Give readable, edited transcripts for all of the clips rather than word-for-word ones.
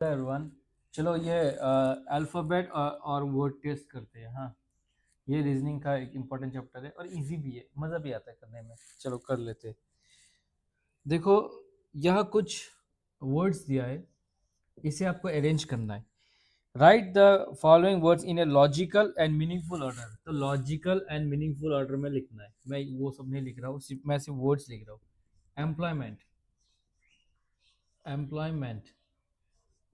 Everyone, चलो ये alphabet और वर्ड टेस्ट करते हैं। हाँ, ये रीजनिंग का एक इम्पोर्टेंट चैप्टर है और इजी भी है, मज़ा भी आता है करने में। चलो कर लेते हैं। देखो, यहाँ कुछ वर्ड्स दिया है, इसे आपको अरेंज करना है। Right the following words in a logical and meaningful order. तो लॉजिकल एंड मीनिंगफुल ऑर्डर में लिखना है। मैं वो सब नहीं लिख रहा हूँ, सिर्फ मैं सिर्फ वर्ड्स लिख रहा हूँ। एम्प्लॉयमेंट, एम्प्लॉयमेंट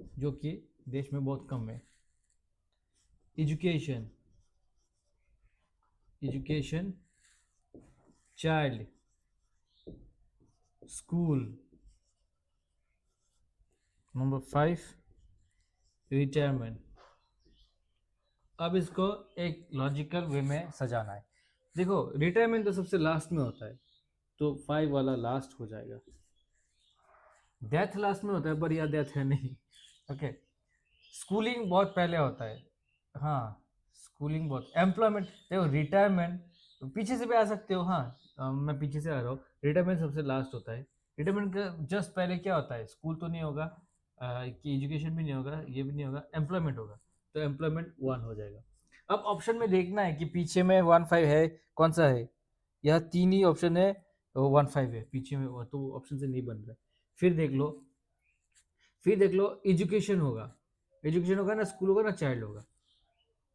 जो कि देश में बहुत कम है। Education, education. Child, school. Number 5, retirement. अब इसको एक लॉजिकल वे में सजाना है। देखो, रिटायरमेंट तो सबसे लास्ट में होता है, तो 5 वाला लास्ट हो जाएगा। डेथ लास्ट में होता है, पर यह डेथ है नहीं। ओके। स्कूलिंग बहुत पहले होता है। हाँ, स्कूलिंग बहुत। एम्प्लॉयमेंट, देखो रिटायरमेंट पीछे से भी आ सकते हो। हाँ, मैं पीछे से आ रहा हूँ। रिटायरमेंट सबसे लास्ट होता है। रिटायरमेंट का जस्ट पहले क्या होता है? स्कूल तो नहीं होगा, कि एजुकेशन भी नहीं होगा, ये भी नहीं होगा, एम्प्लॉयमेंट होगा। तो एम्प्लॉयमेंट 1 हो जाएगा। अब ऑप्शन में देखना है कि पीछे में 1 5 है, कौन सा है। यह 3 ही ऑप्शन है, 1 5 है पीछे में, तो ऑप्शन से नहीं बन रहा है। फिर देख लो, फिर देख लो, एजुकेशन होगा। एजुकेशन होगा ना, स्कूल होगा ना, चाइल्ड होगा।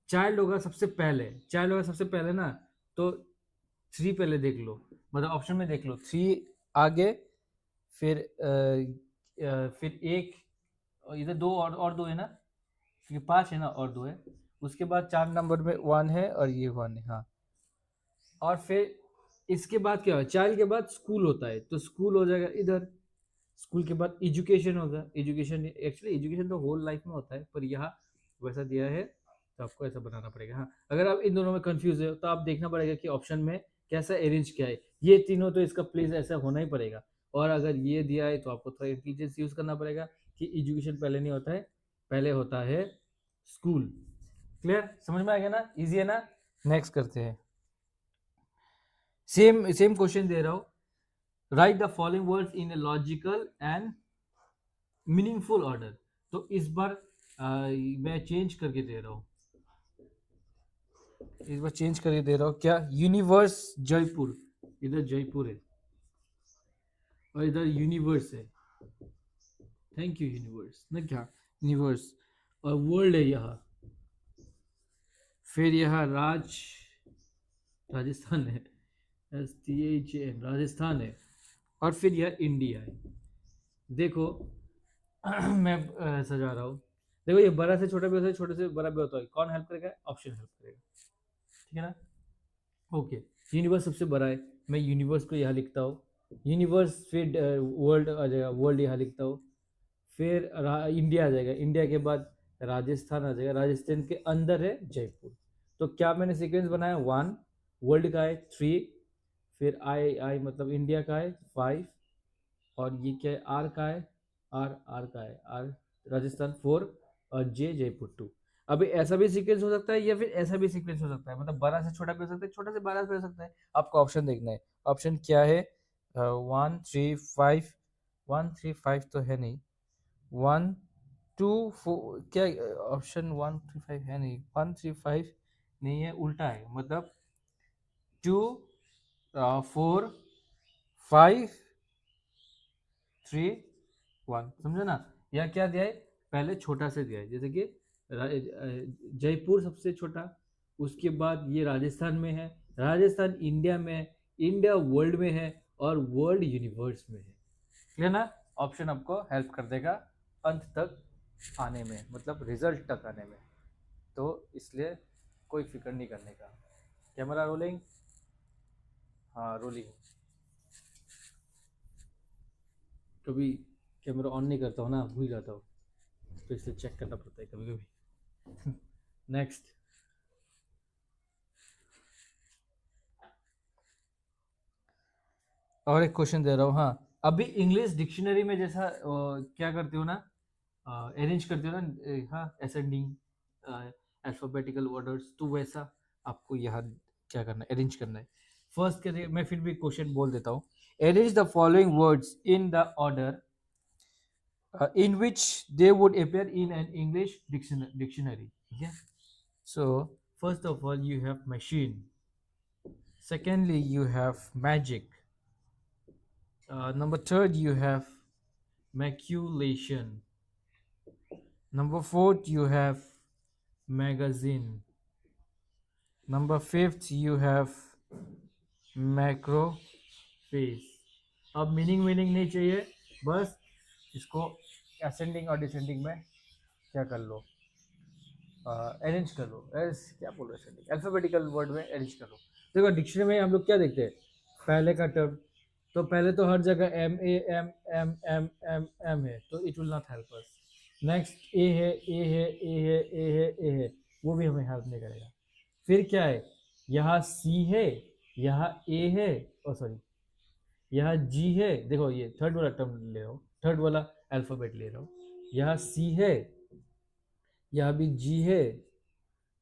चाइल्ड होगा सबसे पहले, चाइल्ड होगा सबसे पहले ना। तो 3 पहले देख लो, मतलब ऑप्शन में देख लो 3 आगे। फिर फिर एक, और इधर 2 और 2 है ना, क्योंकि 5 है ना, और 2 है। उसके बाद 4 नंबर में 1 है और ये 1 है। हाँ, और फिर इसके बाद क्या है? चाइल्ड के बाद स्कूल होता है, तो स्कूल हो जाएगा इधर। स्कूल के बाद एजुकेशन होगा। एजुकेशन, एक्चुअली एजुकेशन तो होल लाइफ में होता है, पर यहाँ वैसा दिया है, तो आपको ऐसा बनाना पड़ेगा। हाँ, अगर आप इन दोनों में कंफ्यूज हो तो आप देखना पड़ेगा कि ऑप्शन में कैसा अरेंज किया है। ये तीनों तो इसका प्लेस ऐसा होना ही पड़ेगा। और अगर ये दिया है तो आपको थोड़ा इंटेलिजेंस यूज करना पड़ेगा कि एजुकेशन पहले नहीं होता है, पहले होता है स्कूल। क्लियर? समझ में आ गया ना? इजी है ना? नेक्स्ट करते हैं। सेम सेम क्वेश्चन दे रहा हूँ। Right the following words in a logical and meaningful order. तो इस बार मैं चेंज करके दे रहा हूँ। इस बार चेंज करके दे रहा हूँ। क्या? यूनिवर्स जयपुर, इधर जयपुर है और इधर यूनिवर्स है। थैंक यू यूनिवर्स ना, क्या यूनिवर्स। और वर्ल्ड है यहाँ। फिर यहाँ राजस्थान है, STHN, राजस्थान है। और फिर यह इंडिया है। देखो, मैं सजा रहा हूँ। देखो, ये बड़ा से छोटा भी होता है, छोटे से बड़ा भी होता है। कौन हेल्प करेगा? ऑप्शन हेल्प करेगा। ठीक है ना? ओके। यूनिवर्स सबसे बड़ा है, मैं यूनिवर्स को यहाँ लिखता हूँ। यूनिवर्स, फिर वर्ल्ड आ जाएगा, वर्ल्ड यहाँ लिखता हूँ। फिर इंडिया आ जाएगा, इंडिया के बाद राजस्थान आ जाएगा, राजस्थान के अंदर है जयपुर। तो क्या मैंने सीक्वेंस बनाया? 1, वर्ल्ड का है 3, फिर आई आई मतलब इंडिया का है 5, और ये क्या है? आर का है, आर का है, आर राजस्थान 4, और जे जयपुर 2। अभी ऐसा भी सीक्वेंस हो सकता है या फिर ऐसा भी सीक्वेंस हो सकता है, मतलब बड़ा से छोटा भी हो सकता है, छोटा से बड़ा भी हो सकता है। आपको ऑप्शन देखना है। ऑप्शन क्या है? 1 3 5। 1 3 5 तो है नहीं। 1 2 4, क्या ऑप्शन? 1 3 5 है नहीं, 1 3 5 नहीं है, उल्टा है। मतलब 2 4 5 3 1, समझे ना? या क्या दिया है? पहले छोटा से दिया है, जैसे कि जयपुर सबसे छोटा, उसके बाद ये राजस्थान में है, राजस्थान इंडिया में है, इंडिया वर्ल्ड में है, और वर्ल्ड यूनिवर्स में है। क्लियर ना? ऑप्शन आपको हेल्प कर देगा अंत तक आने में, मतलब रिजल्ट तक आने में। तो इसलिए कोई फिक्र नहीं करने का। Camera rolling. हाँ, रोलिंग। कभी कैमरा ऑन नहीं करता हूँ ना, भूल जाता हूँ, तो इसलिए चेक करना पड़ता है कभी कभी। नेक्स्ट। और एक क्वेश्चन दे रहा हूँ। हाँ, अभी इंग्लिश डिक्शनरी में जैसा क्या करते हो ना, अरेंज करते हो ना, हाँ, असेंडिंग अल्फाबेटिकल ऑर्डर्स, तो वैसा आपको यहाँ क्या करना है? अरेंज करना है। फर्स्ट के लिए मैं फिर भी क्वेश्चन बोल देता हूँ। Arrange the following words in the order in which they would appear in an English dictionary. Okay. So first of all, you have machine. Secondly, you have magic. Number third, you have maculation. Number fourth, you have magazine. Number fifth, you have macrophase. अब meaning नहीं चाहिए, बस इसको ascending और descending में क्या कर लो, arrange कर लो, एस क्या बोल रहे हैं, अल्फाबेटिकल वर्ड में अरेंज कर लो। देखो डिक्शनरी में हम लोग क्या देखते हैं, पहले का टर्म, तो पहले तो हर जगह M A M M M M M है, तो it will not help us. Next A है, ए है, ए है, ए है, ए है, वो भी हमें हेल्प नहीं करेगा। फिर क्या है, यहाँ सी है, यहाँ ए है, ओ सॉरी यहाँ जी है, देखो ये थर्ड वाला टर्म ले रहा हूँ, थर्ड वाला अल्फाबेट ले रहा हूँ, यहाँ सी है, यहाँ भी जी है,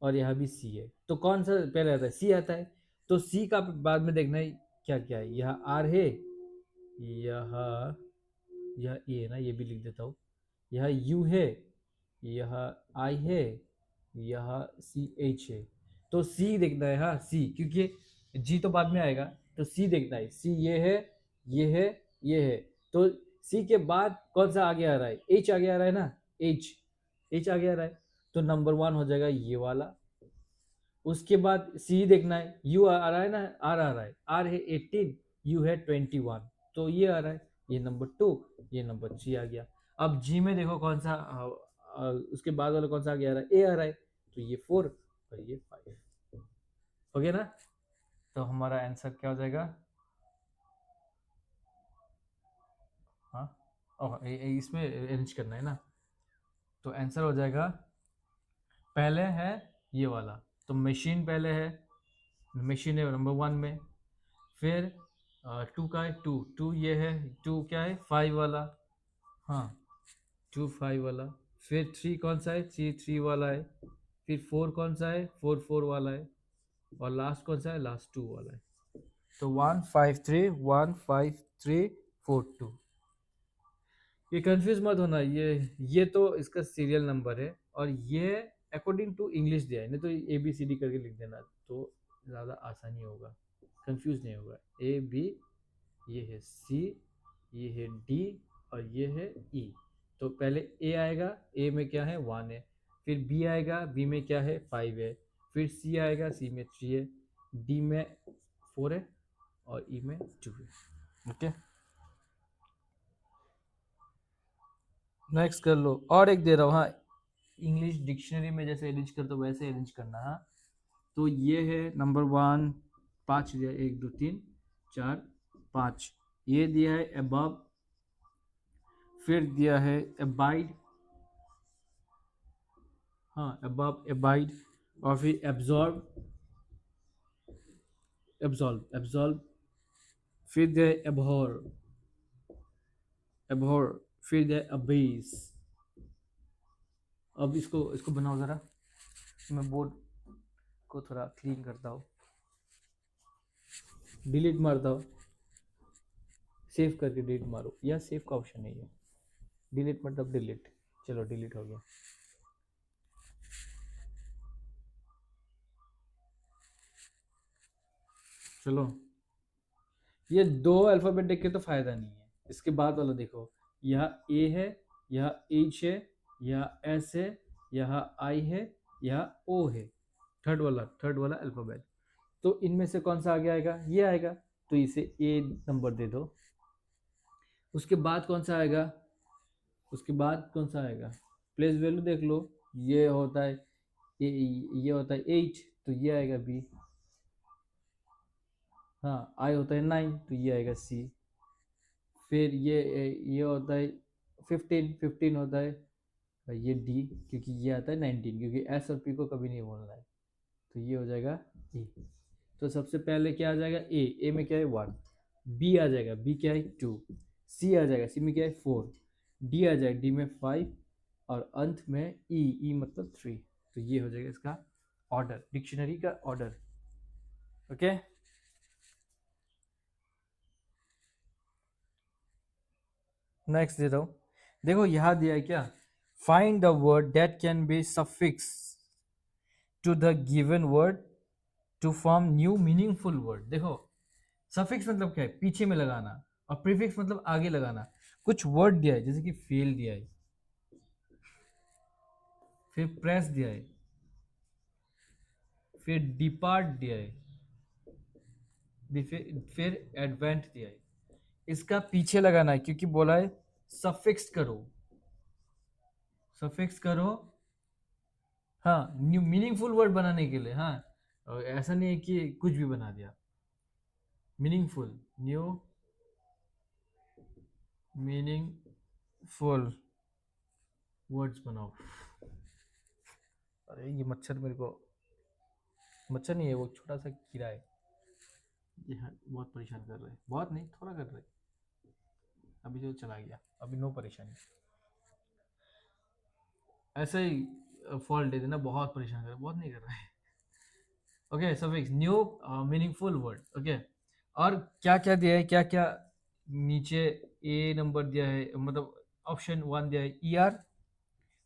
और यहाँ भी सी है, तो कौन सा पहले आता है, सी आता है, तो सी का बाद में देखना है क्या क्या है, यहाँ आर है, यहाँ यह ए है ना, ये भी लिख देता हूँ, यहाँ यू है, यहाँ आई है, यहाँ सी एच है, तो सी देखना है, हाँ सी, क्योंकि जी तो बाद में आएगा, तो सी देखना है, सी ये है, ये है, ये है, तो सी के बाद कौन सा आगे आ रहा है, एच आगे आ रहा है ना, एच, एच आगे आ रहा है, तो नंबर वन हो जाएगा ये वाला। उसके बाद सी देखना है, यू आ रहा है ना, आर आ रहा है, आर है 18, यू है 21, तो ये आ रहा है, ये नंबर टू, ये नंबर थ्री आ गया। अब जी में देखो कौन सा उसके बाद वाला कौन सा आ गया, ए आ रहा है, तो ये 4 और ये 5 हो गया ना, तो हमारा आंसर क्या हो जाएगा, हाँ ओह इसमें अरेंज करना है ना, तो आंसर हो जाएगा, पहले है ये वाला, तो मशीन पहले है, मशीन है नंबर वन में, फिर टू का है, टू टू ये है, टू क्या है, 5 वाला, हाँ 2 5 वाला, फिर थ्री कौन सा है, थ्री थ्री वाला है, फिर फोर कौन सा है, फोर फोर वाला है, और लास्ट कौन सा है, लास्ट 2 वाला है, तो 1 5 3 1 5 3 4 2। ये कंफ्यूज मत होना, ये तो इसका सीरियल नंबर है, और ये अकॉर्डिंग टू इंग्लिश दिया है, नहीं तो ए बी सी डी करके लिख देना, तो ज़्यादा आसानी होगा, कंफ्यूज नहीं होगा। ए बी, ये है सी, ये है डी, और ये है ई, तो पहले ए आएगा, ए में क्या है 1 है, फिर बी आएगा, बी में क्या है 5 है, फिर सी आएगा, सी में 3 है, डी में 4 है, और ई में 2 है। ओके नेक्स्ट कर लो, और एक दे रहा हूँ, हाँ इंग्लिश डिक्शनरी में जैसे अरेंज करते हो वैसे अरेंज करना, हाँ तो ये है नंबर 1, 5 दिया, 1 2 3 4 5, ये दिया है अबव, फिर दिया है अबाइड, हाँ अबव अबाइड, और फिर एब्जॉर्ब, एब्जॉल्व एब्जॉल्व, फिर दिया है एबहॉर, एबहॉर, फिर दिया है अबेस। अब इसको इसको बनाओ ज़रा, मैं बोर्ड को थोड़ा क्लीन करता हूँ, डिलीट मारता हूँ, सेव करके डिलीट मारो, या सेव का ऑप्शन नहीं है, डिलीट मतलब डिलीट, चलो डिलीट हो गया। चलो ये दो अल्फ़ाबेट देख के तो फ़ायदा नहीं है, इसके बाद वाला देखो, यहाँ ए है, यहाँ एच है, यहाँ एस है, यहाँ आई है, यहाँ ओ है, थर्ड वाला अल्फ़ाबेट, तो इनमें से कौन सा आगे आएगा, ये आएगा, तो इसे ए नंबर दे दो। उसके बाद कौन सा आएगा, उसके बाद कौन सा आएगा, प्लेस वैल्यू देख लो, ये होता है ये होता है 8, तो ये आएगा बी, हाँ आई होता है 9, तो ये आएगा सी, फिर ये होता है 15 होता है ये डी, क्योंकि ये आता है 19, क्योंकि एस और पी को कभी नहीं बोलना है, तो ये हो जाएगा ए। तो सबसे पहले क्या आ जाएगा, ए में क्या है 1, बी आ जाएगा, बी क्या है 2, सी आ जाएगा, सी में क्या है 4, डी आ जाएगा, डी में 5, और अंत में ई मतलब 3, तो ये हो जाएगा इसका ऑर्डर, डिक्शनरी का ऑर्डर। ओके नेक्स्ट दे रहा हूँ, देखो यहाँ दिया है क्या, find the word that can be suffix to the given word to form new meaningful word. देखो सफिक्स मतलब क्या है, पीछे में लगाना, और प्रीफिक्स मतलब आगे लगाना। कुछ वर्ड दिया है जैसे कि फेल दिया है, फिर प्रेस दिया है, फिर डिपार्ट दिया है, फिर एडवेंट दिया है। इसका पीछे लगाना है क्योंकि बोला है सफिक्स करो, सफिक्स करो। हाँ, न्यू मीनिंगफुल वर्ड बनाने के लिए। हाँ, और ऐसा नहीं है कि कुछ भी बना दिया। मीनिंगफुल, न्यू मीनिंगफुल वर्ड्स बनाओ। अरे ये मच्छर मेरे को, मच्छर नहीं है वो, छोटा सा कीड़ा है। ये हाँ, बहुत परेशान कर रहे हैं, बहुत नहीं थोड़ा कर रहे हैं। अभी जो चला गया, अभी नो परेशानी। ऐसे ही फॉल्ट दे देना, बहुत परेशान कर रहे हैं, बहुत नहीं कर रहा है। Okay, suffix new meaningful word. Okay, और क्या क्या दिया है, क्या क्या नीचे ए नंबर दिया है, मतलब ऑप्शन वन दिया है ई आर,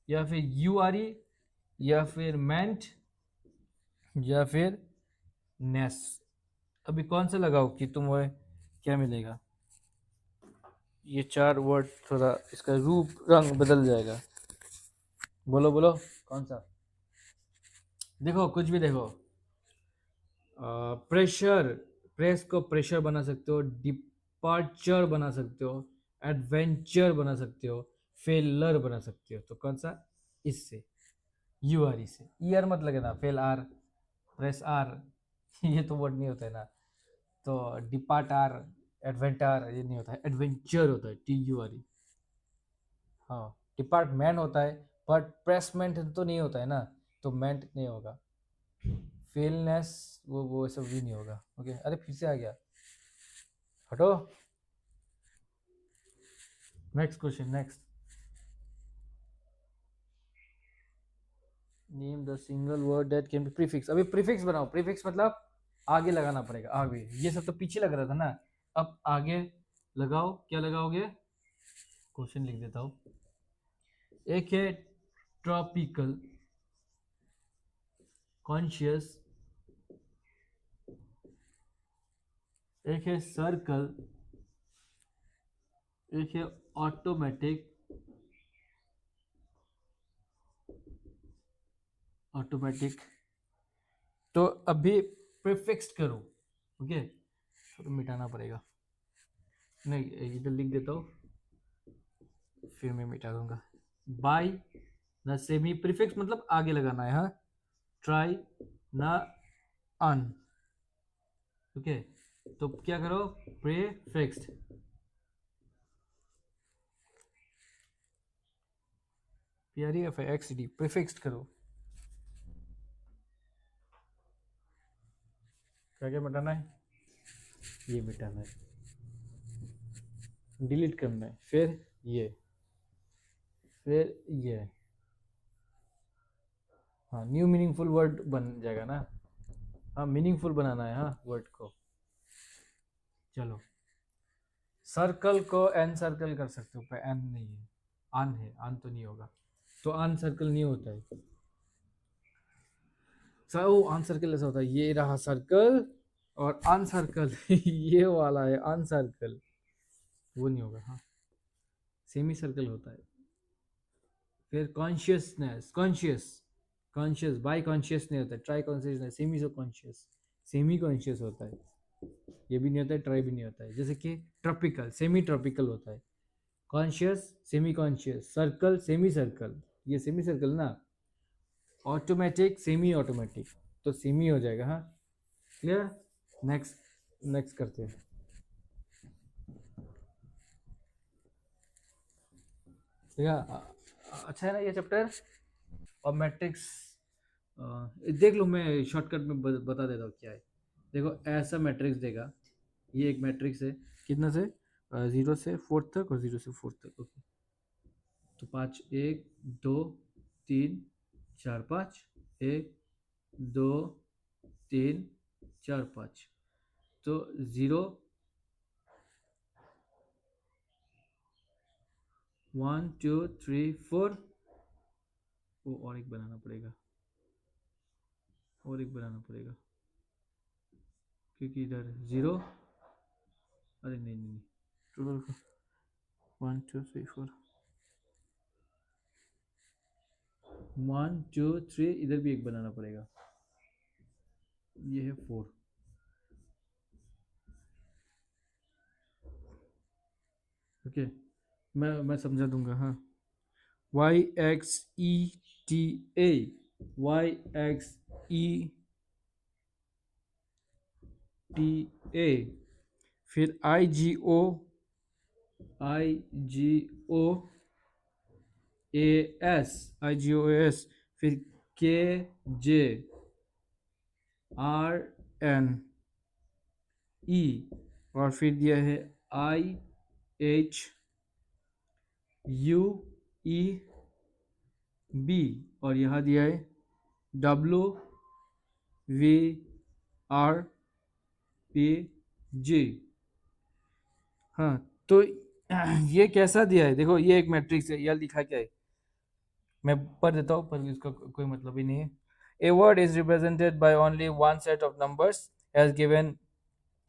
या फिर यू आर ई, या फिर मेंट, या फिर नेस। अभी कौन सा लगाओ कि तुम्हें क्या मिलेगा। ये चार वर्ड थोड़ा इसका रूप रंग बदल जाएगा। बोलो बोलो कौन सा। देखो कुछ भी देखो, प्रेशर, प्रेस को प्रेशर बना सकते हो, डिपार्चर बना सकते हो, एडवेंचर बना सकते हो, फेलर बना सकते हो। तो कौन सा, इससे, यू आर ई से। ई आर मत लगे ना, फेल आर, प्रेस आर ये तो वर्ड नहीं होता है ना। तो डिपार्ट आर, एडवेंट आर ये नहीं होता है, एडवेंचर होता है, टी यू आर ई। हाँ, डिपार्टमेंट होता है, बट प्रेसमेंट तो नहीं होता है ना, तो मेंट नहीं होगा। फेलनेस वो सब भी नहीं होगा। ओके, अरे फिर से आ गया, हटो। Next question, next. Name the single word that can B prefix. अभी प्रीफिक्स बनाओ, प्रीफिक्स मतलब आगे लगाना पड़ेगा, आगे। ये सब तो पीछे लग रहा था ना, अब आगे लगाओ। क्या लगाओगे, क्वेश्चन लिख देता हूँ। एक है ट्रॉपिकल, कॉन्शियस, एक है सर्कल, एक है ऑटोमेटिक, ऑटोमेटिक। तो अभी प्रीफिक्स करो। ओके, तो मिटाना पड़ेगा, नहीं इधर लिख देता हूँ, फिर मैं मिटा दूंगा। बाई ना सेमी, प्रीफिक्स मतलब आगे लगाना है। हाँ, ट्राई ना अन। ओके, तो क्या करो, prefixed, P R E F x D, prefixed करो। क्या क्या मिटाना है, ये मिटाना है, डिलीट करना है, फिर ये। हाँ, न्यू मीनिंगफुल वर्ड बन जाएगा ना। हाँ, मीनिंगफुल बनाना है, हाँ वर्ड को। चलो, सर्कल को एन सर्कल कर सकते हो, पर एन नहीं है, अन है, अन तो नहीं होगा, तो अन सर्कल नहीं होता है। सर वो अन सर्कल ऐसा होता है, ये रहा सर्कल, और अन सर्कल ये वाला है अन सर्कल, वो नहीं होगा। हाँ, सेमी सर्कल होता है। फिर consciousness, conscious, conscious by conscious नहीं होता है, try consciousness, semi so conscious, semi conscious होता है। ये भी नहीं होता है, ट्राई भी नहीं होता है। जैसे कि ट्रॉपिकल, सेमी ट्रॉपिकल होता है। Conscious, semi conscious, circle, semi circle, ये सेमी सर्कल ना। ऑटोमेटिक, सेमी ऑटोमेटिक, तो सेमी हो जाएगा। हाँ, क्लियर। नेक्स्ट, नेक्स्ट करते हैं। ठीक है, अच्छा है ना ये चैप्टर। और मैट्रिक्स देख लो, मैं शॉर्टकट में बता देता हूँ क्या है। देखो ऐसा मैट्रिक्स देगा, ये एक मैट्रिक्स है, कितना से, जीरो से फोर्थ तक और जीरो से फोर्थ तक। ओके, तो पाँच, एक, दो, तीन, चार, पाँच, एक, दो, तीन, चार, पाँच। तो ज़ीरो, 1 2 3 4, वो और एक बनाना पड़ेगा, और एक बनाना पड़ेगा, क्योंकि इधर 0, अरे नहीं नहीं नहीं, टोटल 1 2 3 4, 1 2 3, इधर भी एक बनाना पड़ेगा, ये है 4। ओके, मैं समझा दूंगा, हाँ। y x e t a, y x e t a, फिर i g o, i g o a s, i g o a s, फिर k j r n e, और फिर दिया है i h u e b, और यहाँ दिया है w v r p g। हाँ, तो ये कैसा दिया है, देखो ये एक मैट्रिक्स है, यह लिखा क्या है, मैं पढ़ देता हूँ, पर इसका कोई मतलब ही नहीं है। A word is represented by only one set of numbers as given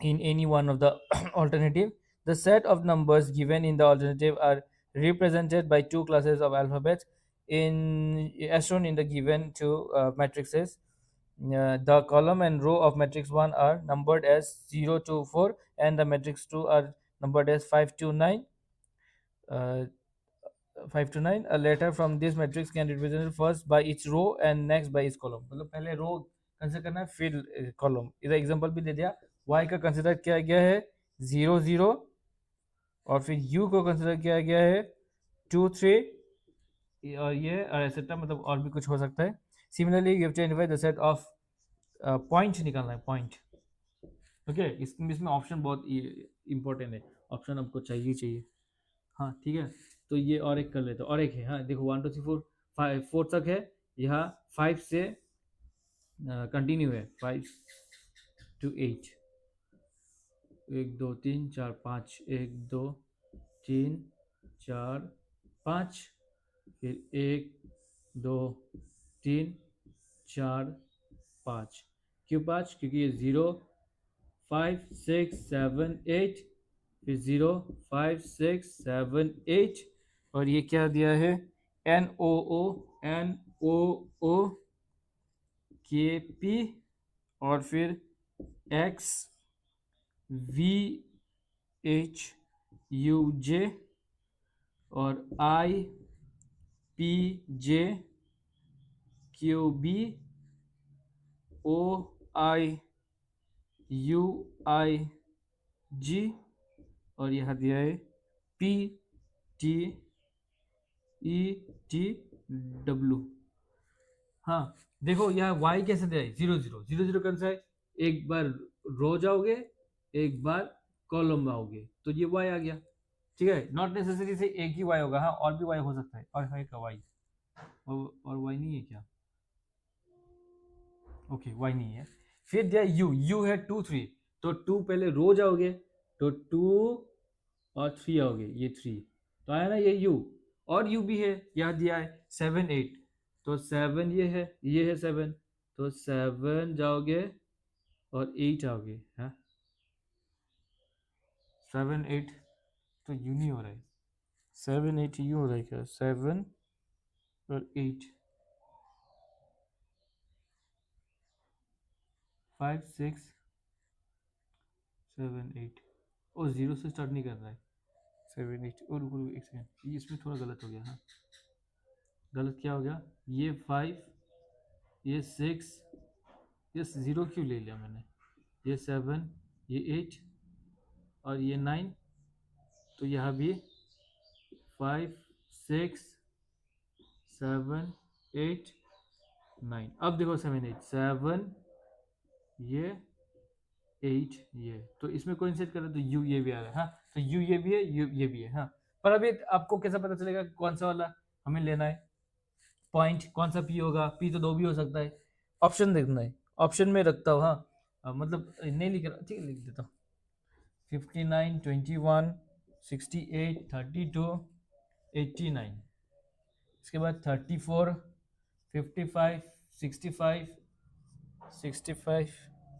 in any one of the alternative. The set of numbers given in the alternative are represented by two classes of alphabets as shown in the given two matrices. The column and row of matrix 1 are numbered as 0 to 4, and the matrix 2 are numbered as 5 to 9. Uh, 5 to 9, a letter from this matrix can be represented first by its row and next by its column। मतलब पहले रो consider करना है, फिर column. इधर example भी दे दिया, y का consider किया गया है 0 0, और फिर u को कंसिडर किया गया है 2 3, और ये और एसेट्रा, मतलब और भी कुछ हो सकता है। Similarly you have to identify the set of point, निकालना है पॉइंट। ओके, इसमें ऑप्शन बहुत इंपॉर्टेंट है, ऑप्शन आपको चाहिए ही चाहिए। हाँ ठीक है, तो ये और एक कर लेते हैं, और एक है, हाँ देखो 1 2 3 4 5 4 तक है, यहाँ 5 से कंटिन्यू है, 5 to 8, 1 2 3 4 5, 1 2 3 4 5, फिर 1 2 3 4 5। क्यों 5? क्योंकि ये 0 5 6 7 8, फिर 0 5 6 7 8, और ये क्या दिया है, एन ओ ओ, एन ओ ओ के पी, और फिर X V H U J, और I P J Q B O I U I G, और यहाँ दिया है P T E T W. हाँ देखो यहाँ y कैसे दिया है, 0 0 0 0 कौन सा है, एक बार रो जाओगे, एक बार कॉलम में आओगे, तो ये y आ गया। ठीक है, नॉट नेसेसरी से एक ही y होगा, हाँ और भी y हो सकता है, और है का y, और y नहीं है क्या, ओके y नहीं है। फिर दिया u है 2 3, तो 2 पहले रो जाओगे, तो 2 और 3 आओगे, ये 3, तो आया ना ये u, और u भी है, यहाँ दिया है 7 8, तो 7 ये है 7, तो 7 जाओगे और 8 आओगे, हाँ 7 8, तो यू नहीं हो रहा है, 7 8 यू हो रहा है क्या, 7 और 8, 5 6 7 8, ओ 0 से स्टार्ट नहीं कर रहा है, 7 8, और रुको रुको एक सेकेंड, इसमें थोड़ा गलत हो गया, हाँ गलत क्या हो गया, ये 5, ये 6, ये 0 क्यों ले लिया मैंने, ये 7, ये 8, और ये 9, तो यहाँ भी 5 6 7 8 9, अब देखो 7 8 7, ये 8, ये, तो इसमें कोई सेट करें तो यू ये भी आ रहा है, हाँ तो यू ये भी है, यू ये भी है, हाँ। पर अभी आपको कैसा पता चलेगा कौन सा वाला हमें लेना है पॉइंट, कौन सा पी होगा, पी तो दो भी हो सकता है, ऑप्शन देखना है, ऑप्शन में रखता हूँ, हाँ मतलब नहीं लिख रहा, ठीक है लिख देता हूँ, 59 21 68 32 89, इसके बाद 34, 55, 65, 65,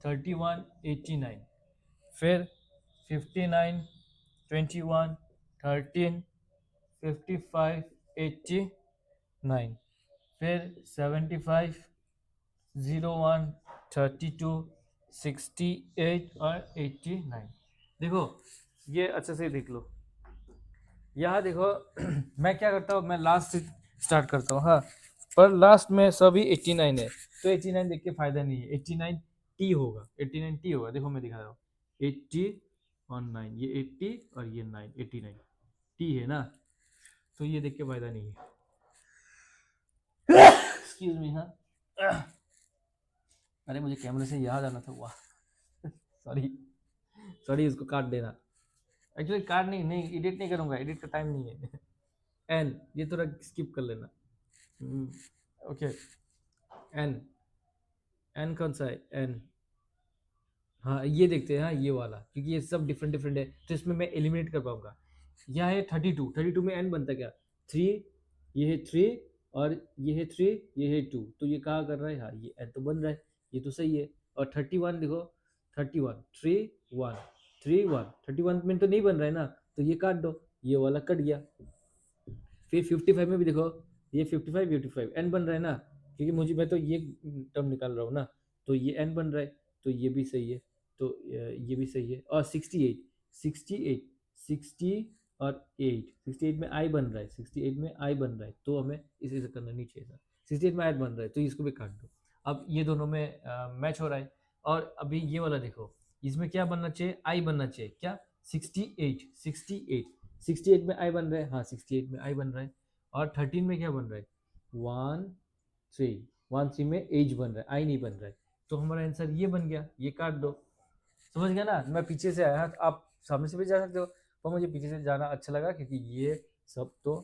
31, 89, फिर 59, 21, 13, 55, 89, फिर 75, 01, 32, 68 और 89। देखो ये अच्छे से देख लो, यहाँ देखो मैं क्या करता हूँ, मैं लास्ट से स्टार्ट करता हूँ, हाँ, पर लास्ट में सभी 89 है, तो 89 देख के फायदा नहीं है, 89 टी होगा, 89 टी होगा। देखो मैं दिखा रहा हूँ, 80 और 9, ये 80 और ये 9, 89 टी है ना, तो ये देख के फायदा नहीं है। एक्सक्यूज मी, हाँ, अरे मुझे कैमरे से याद आना था, वाह सॉरी सॉरी, इसको काट देना, एक्चुअली काट नहीं, एडिट नहीं करूँगा, एडिट का टाइम नहीं है। एन ये थोड़ा स्किप कर लेना, ओके। एन, एन कौन सा है, एन, हाँ ये देखते हैं, हाँ ये वाला, क्योंकि ये सब डिफरेंट डिफरेंट है, तो इसमें मैं एलिमिनेट कर पाऊंगा। यह है 32, 32 में एन बनता क्या, 3, ये है 3, और ये है 3, ये है 2, तो ये कहाँ कर रहा है, हाँ ये एन तो बन रहा है, ये तो सही है। और 31 देखो, 31, 3 1, 3 1, 31 में तो नहीं बन रहा है ना, तो ये काट दो, ये वाला कट गया। फिर 55 में भी देखो, ये 55, 55 एन बन रहा है ना, क्योंकि मुझे, मैं तो ये टर्म निकाल रहा हूँ ना, तो ये एन बन रहा है, तो ये भी सही है, तो ये भी सही है। और 68, 68, 60 और 8, 68 में आई बन रहा है, 68 में आई बन रहा है, तो हमें इसी से करना नहीं चाहिए था, 68 में आई बन रहा है, तो इसको भी काट दो। अब ये दोनों में मैच हो रहा है। और अभी ये वाला देखो, इसमें क्या बनना चाहिए, आई बनना चाहिए, क्या, 68, 68, 68 में आई बन रहा है, हाँ 68 में आई बन रहा है। और 13 में क्या बन रहा है, 1 3, 1 3 में एज बन रहा है, आई नहीं बन रहा है, तो हमारा आंसर ये बन गया, ये काट दो। समझ गया ना, मैं पीछे से आया, आप सामने से भी जा सकते हो, पर मुझे पीछे से जाना अच्छा लगा, क्योंकि ये सब तो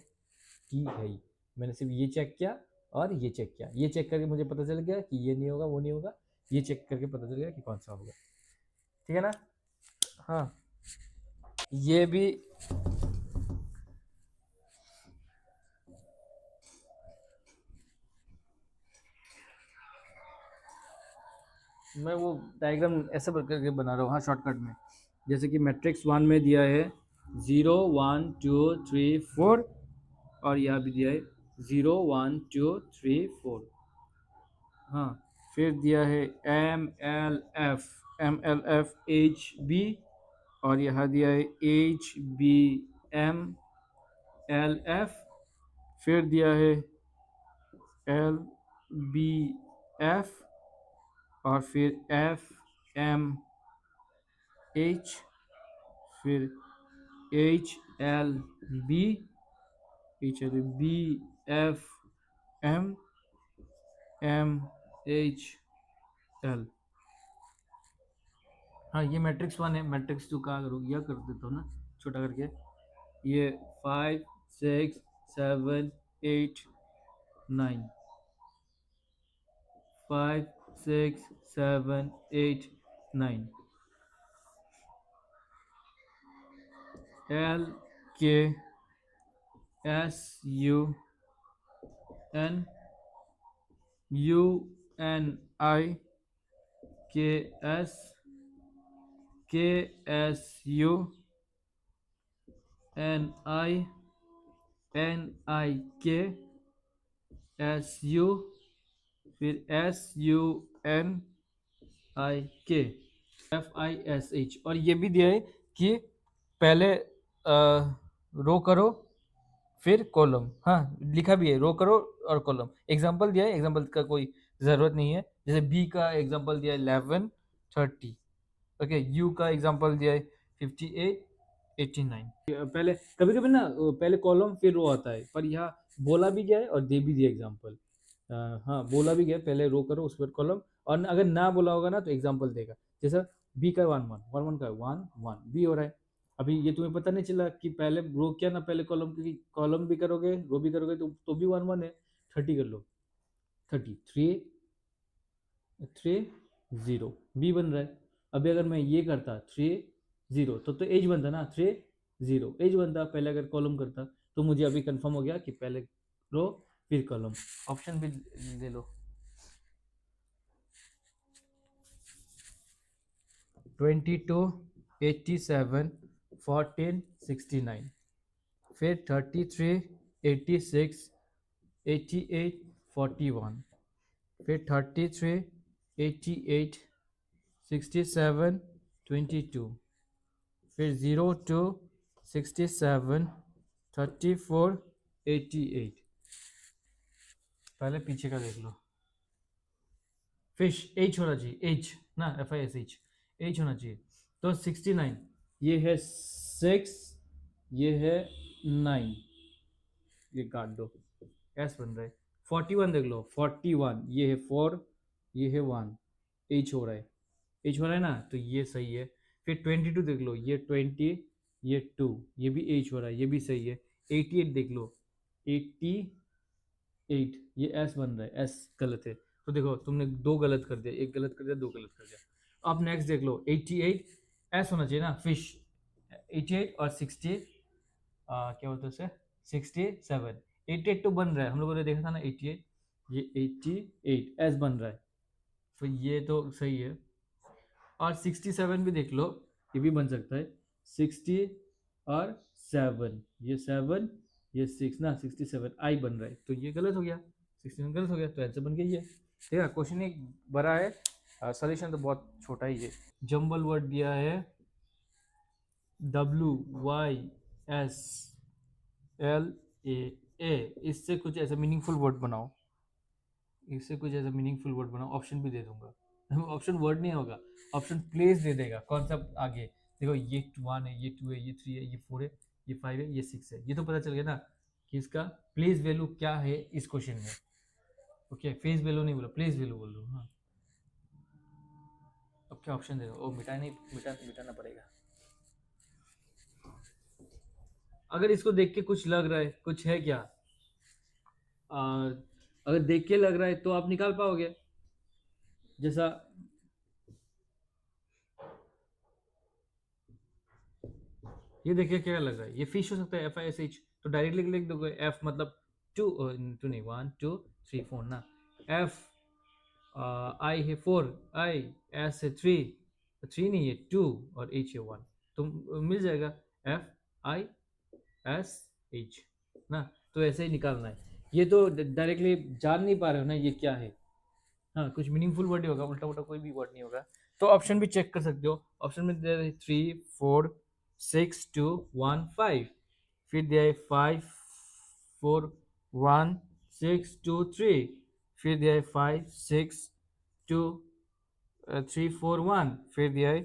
की है ही। मैंने सिर्फ ये चेक किया और ये चेक किया, ये चेक करके मुझे पता चल गया कि ये नहीं होगा, वो नहीं होगा, ये चेक करके पता चल गया कि कौन सा होगा, ठीक है ना। हाँ, ये भी मैं वो डायग्राम ऐसे करके बना रहा हूँ, हाँ शॉर्टकट में, जैसे कि मैट्रिक्स 1 में दिया है 0 1 2 3 4, और यहाँ भी दिया है 0 1 2 3 4, हाँ। फिर दिया है M L F H B, और यहाँ दिया है H B M L F, फिर दिया है एल बी एफ, और फिर एफ एम एच, फिर H L B, H L B F M M H L. हाँ ये मैट्रिक्स 1 है, मैट्रिक्स 2 का अगर यह कर देता हूँ ना छोटा करके, ये 5 6 7 8 9, 5 6 7 8 9, L K S U N U N I K S U N I K S U, फिर S U N I K F I S H. और ये भी दिया है कि पहले रो करो फिर कॉलम, हाँ लिखा भी है रो करो और कॉलम। एग्जांपल दिया है, एग्जांपल का कोई ज़रूरत नहीं है, जैसे बी का एग्जांपल दिया है 11 30, ओके, यू का एग्जांपल दिया है 58 89। पहले कभी कभी ना पहले कॉलम फिर रो आता है, पर यहाँ बोला भी गया है और दे भी दिया एग्जांपल, हाँ बोला भी गया है, पहले रो करो उस पर कॉलम, और अगर ना बोला होगा ना तो एग्जांपल देगा, जैसा बी का 1 1 1 1 का 1 1 बी हो रहा है। अभी ये तुम्हें पता नहीं चला कि पहले रो किया ना पहले कॉलम, क्योंकि कॉलम भी करोगे रो भी करोगे तो भी 1 1 है। 30 कर लो, 30 3 3 0 बी बन रहा है। अभी अगर मैं ये करता 3 0 तो एज बनता ना 3 0 एज बनता, पहले अगर कॉलम करता, तो मुझे अभी कंफर्म हो गया कि पहले रो फिर कॉलम। ऑप्शन भी दे लो। 22, 87, 14, 69, फिर 33, 86, 88, 41, फिर 33, 88, 67, 22, फिर 02, 67, 34, 88। पहले पीछे का देख लो। फिश एच होना चाहिए, एच ना, FISH एच होना चाहिए। तो 69 ये है 6, ये है 9, ये काट दो, एस बन रहा है। 41 देख लो, 41 ये है 4, ये है 1, एच हो रहा है, एच हो रहा है ना, तो ये सही है। फिर 22 देख लो, ये 20, ये 2, ये भी एच हो रहा है, ये भी सही है। 88 देख लो, 88 ये एस बन रहा है, एस गलत है। तो देखो तुमने दो गलत कर दिया, एक गलत कर दिया, दो गलत कर दिया। अब नेक्स्ट देख लो 88, एस होना चाहिए ना, फिश। 88 और 60, क्या बोलते हैं उसे, 67, 88 तो बन रहा है, हम लोगों ने देखा था ना 88, ये 88 एस बन रहा है, तो ये तो सही है। और 67 भी देख लो, ये भी बन सकता है। 60 और 7, ये 7, ये 6 ना, 67 आई बन रहा है, तो ये गलत हो गया, 67 गलत हो गया, तो आंसर बन गया ये। ठीक है, क्वेश्चन एक बड़ा है, सॉल्यूशन तो बहुत छोटा ही है। जंबल वर्ड दिया है WYSLA, इससे कुछ ऐसा मीनिंगफुल वर्ड बनाओ, इससे कुछ ऐसा मीनिंगफुल वर्ड बनाओ। ऑप्शन भी दे दूंगा ऑप्शन वर्ड नहीं होगा, ऑप्शन प्लेस दे देगा, कॉन्सेप्ट आगे। देखो ये 1 है, ये 2 है, ये 3 है, ये 4 है, ये 5 है, ये 6 है, ये तो पता चल गया ना कि इसका प्लेस वैल्यू क्या है इस क्वेश्चन में। ओके, फेस वैल्यू नहीं बोलो, प्लेस वैल्यू बोल दो। हाँ, अब क्या ऑप्शन दे दो, ओ मिटा नहीं, मिटाना पड़ेगा। अगर इसको देख के कुछ लग रहा है, कुछ है क्या, अगर देख के लग रहा है तो आप निकाल पाओगे। जैसा ये देखिए क्या लग रहा है, ये फिश हो सकता है, FISH, तो डायरेक्टली लिख दोगे एफ, मतलब टू, टू नहीं, 1 2 3 4 ना, एफ, आई है 4, आई, एस है 3, 3 नहीं है 2, और एच है 1, तो मिल जाएगा FISH ना। तो ऐसे ही निकालना है, ये तो डायरेक्टली जान नहीं पा रहे हो ना ये क्या है। हाँ, कुछ मीनिंगफुल वर्ड ही होगा, उल्टा उल्टा कोई भी वर्ड नहीं होगा। तो ऑप्शन भी चेक कर सकते हो, ऑप्शन में दे 3 4 6 2 1 5, फिर दिया है 5 4 1 6 2 3, फिर दिया है 5 6 2 3 4 1, फिर दिया है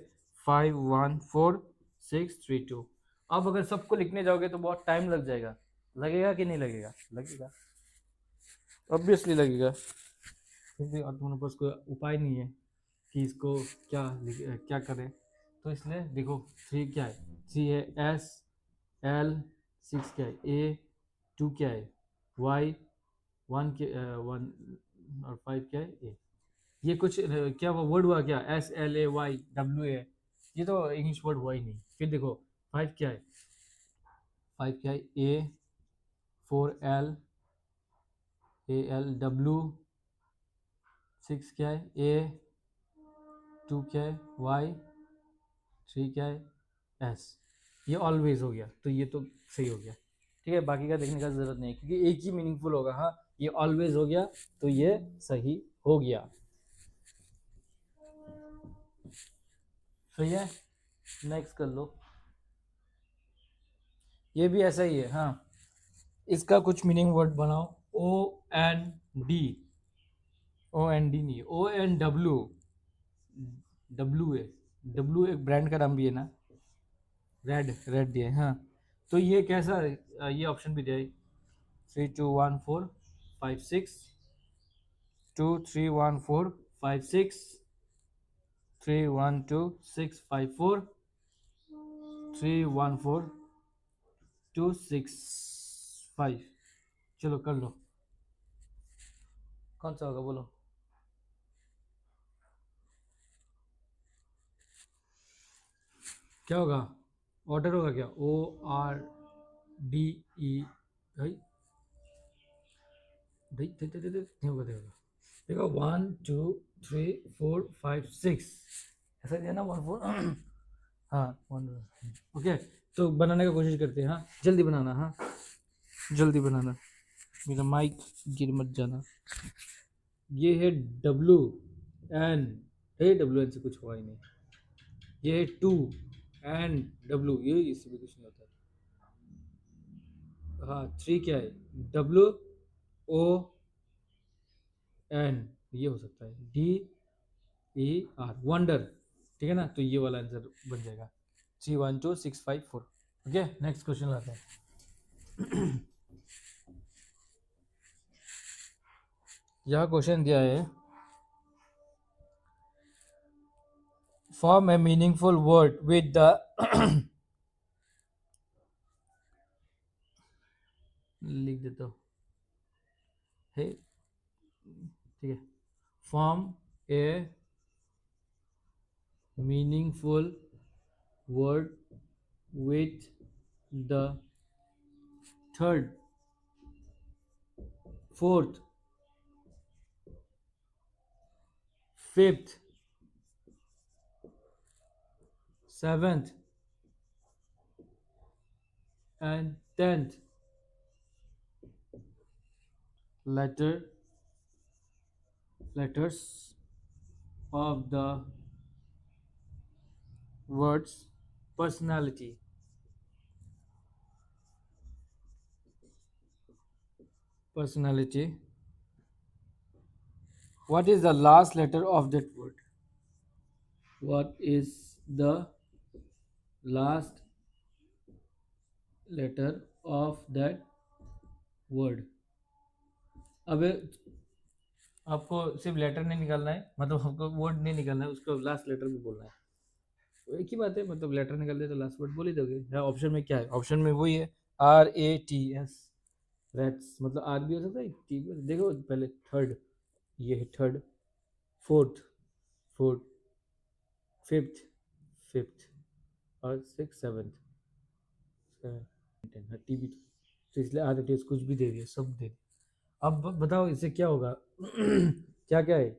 5 1 4 6 3 2। अब अगर सबको लिखने जाओगे तो बहुत टाइम लग जाएगा, लगेगा कि नहीं लगेगा, लगेगा, ऑब्वियसली लगेगा। फिर भी और तुम्हारे पास कोई उपाय नहीं है कि इसको क्या करें, तो इसलिए देखो 3 क्या है, 3 है एस, एल, 6 क्या है ए, 2 क्या है वाई, 1 के 1 और 5 क्या है ए। ये कुछ क्या वो वर्ड हुआ क्या, SLAYWA, ये तो इंग्लिश वर्ड हुआ ही नहीं। फिर देखो 5 क्या है, 5 क्या है ए, 4L, AL, W, 6 क्या है ए, 2 क्या है वाई, 3 क्या है एस। ये ऑलवेज हो गया, तो ये तो सही हो गया। ठीक है, बाकी का देखने का जरूरत नहीं है, क्योंकि एक ही मीनिंगफुल होगा। हाँ, ये ऑलवेज हो गया, तो ये सही हो गया। सही है, नेक्स्ट कर लो। ये भी ऐसा ही है। हाँ, इसका कुछ मीनिंग वर्ड बनाओ। OND, OND नहीं, ONW, डब्ल्यू है, डब्ल्यू एक ब्रांड का नाम भी है ना, रेड, रेड दिया है। हाँ, तो ये कैसा, ये ऑप्शन भी दिया है 3 2 1 4 5 6, 2 3 1 4 5 6, 3 1 2 6 5 4, 3 1 4 2 6 5। चलो कर लो, कौन सा होगा बोलो। क्या होगा, ऑर्डर होगा क्या, OR, डी ई भाई भाई नहीं होगा देखो देखो 1 2 3 4 5 6 ऐसा दिया ना 1 4 हाँ 1 ओके। तो बनाने का कोशिश करते हैं, हाँ जल्दी बनाना, हाँ जल्दी बनाना, मेरा माइक गिर मत जाना। ये है डब्लू एन, डब्लू एन से कुछ हुआ ही नहीं। ये है 2 एन डब्लू, ये इससे भी कुछ नहीं होता। हाँ 3 क्या है, WON, ये हो सकता है DER, वंडर, ठीक है ना। तो ये वाला आंसर बन जाएगा 312654। ओके नेक्स्ट क्वेश्चन लाते हैं। यह क्वेश्चन दिया है, form A meaningful word with the लिख देता हूँ है, ठीक है। Form A meaningful word with the third, fourth, fifth, seventh and 10th letters of the words personality. Personality. What is the last letter of that word? What is the last letter of that word? अब आपको सिर्फ letter नहीं निकालना है, मतलब आपको word नहीं निकालना है, उसको लास्ट लेटर भी बोलना है। तो एक ही बात है, मतलब लेटर निकाल दे तो लास्ट वर्ड बोल ही दोगे। या ऑप्शन में क्या है, ऑप्शन में वही है RATS, रैट्स, मतलब आर भी हो सकता है टी भी। देखो पहले थर्ड, ये है third, fourth fourth, fifth fifth, और सिक्स सेवन्थ सेवन, टी भी तो इसलिए RATS कुछ भी दे दिया, सब दे दिया। अब बताओ इससे क्या होगा। क्या क्या है,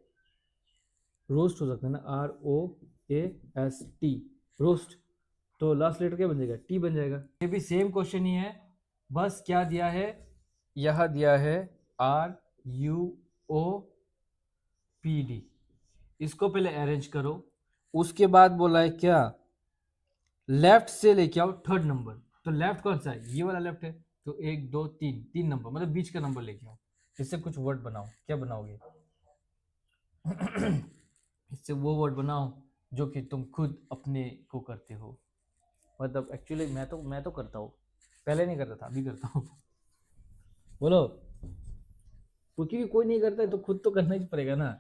रोस्ट हो सकता है ना, ROAST, रोस्ट। तो लास्ट लेटर क्या बन जाएगा, टी बन जाएगा। ये भी सेम क्वेश्चन ही है, बस क्या दिया है, यह दिया है RUOPD। इसको पहले अरेंज करो, उसके बाद बोला है क्या, लेफ्ट से लेके आओ थर्ड नंबर। तो लेफ्ट कौन सा है, ये वाला लेफ्ट है, तो 1 2 3, 3 नंबर, मतलब बीच का नंबर लेके आओ। इससे कुछ वर्ड बनाओ, क्या बनाओगे। इससे वो वर्ड बनाओ जो कि तुम खुद अपने को करते हो। मतलब एक्चुअली मैं तो करता हूँ, पहले नहीं करता था, अभी करता हूँ। बोलो, क्योंकि कोई नहीं करता है तो खुद तो करना ही पड़ेगा ना।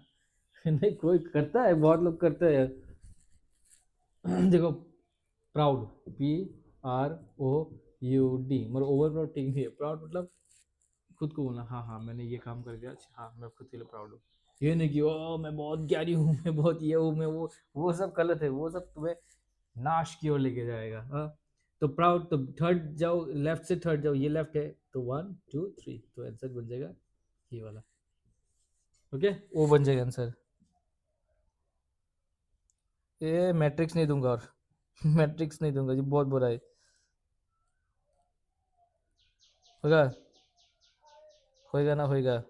नहीं कोई करता है, बहुत लोग करते हैं। देखो प्राउड, PROUD, मगर ओवर प्राउड ठीक नहीं है। प्राउड मतलब खुद को बोलना, हाँ हाँ मैंने ये काम कर दिया, हाँ मैं खुद के लिए प्राउड हूँ। ये नहीं कि ओ मैं बहुत ज्ञानी हूँ, मैं बहुत ये हूँ, मैं वो सब गलत है, वो सब तुम्हें नाश की ओर लेके जाएगा। हाँ तो प्राउड, तो थर्ड जाओ, लेफ्ट से थर्ड जाओ, ये लेफ्ट है तो 1 2 3, तो आंसर बन जाएगा ये वाला। ओके वो बन जाएगा आंसर। ये मैट्रिक्स नहीं दूंगा, और मैट्रिक्स नहीं दूंगा जी, बहुत बुरा है। होगा, होएगा ना होएगा।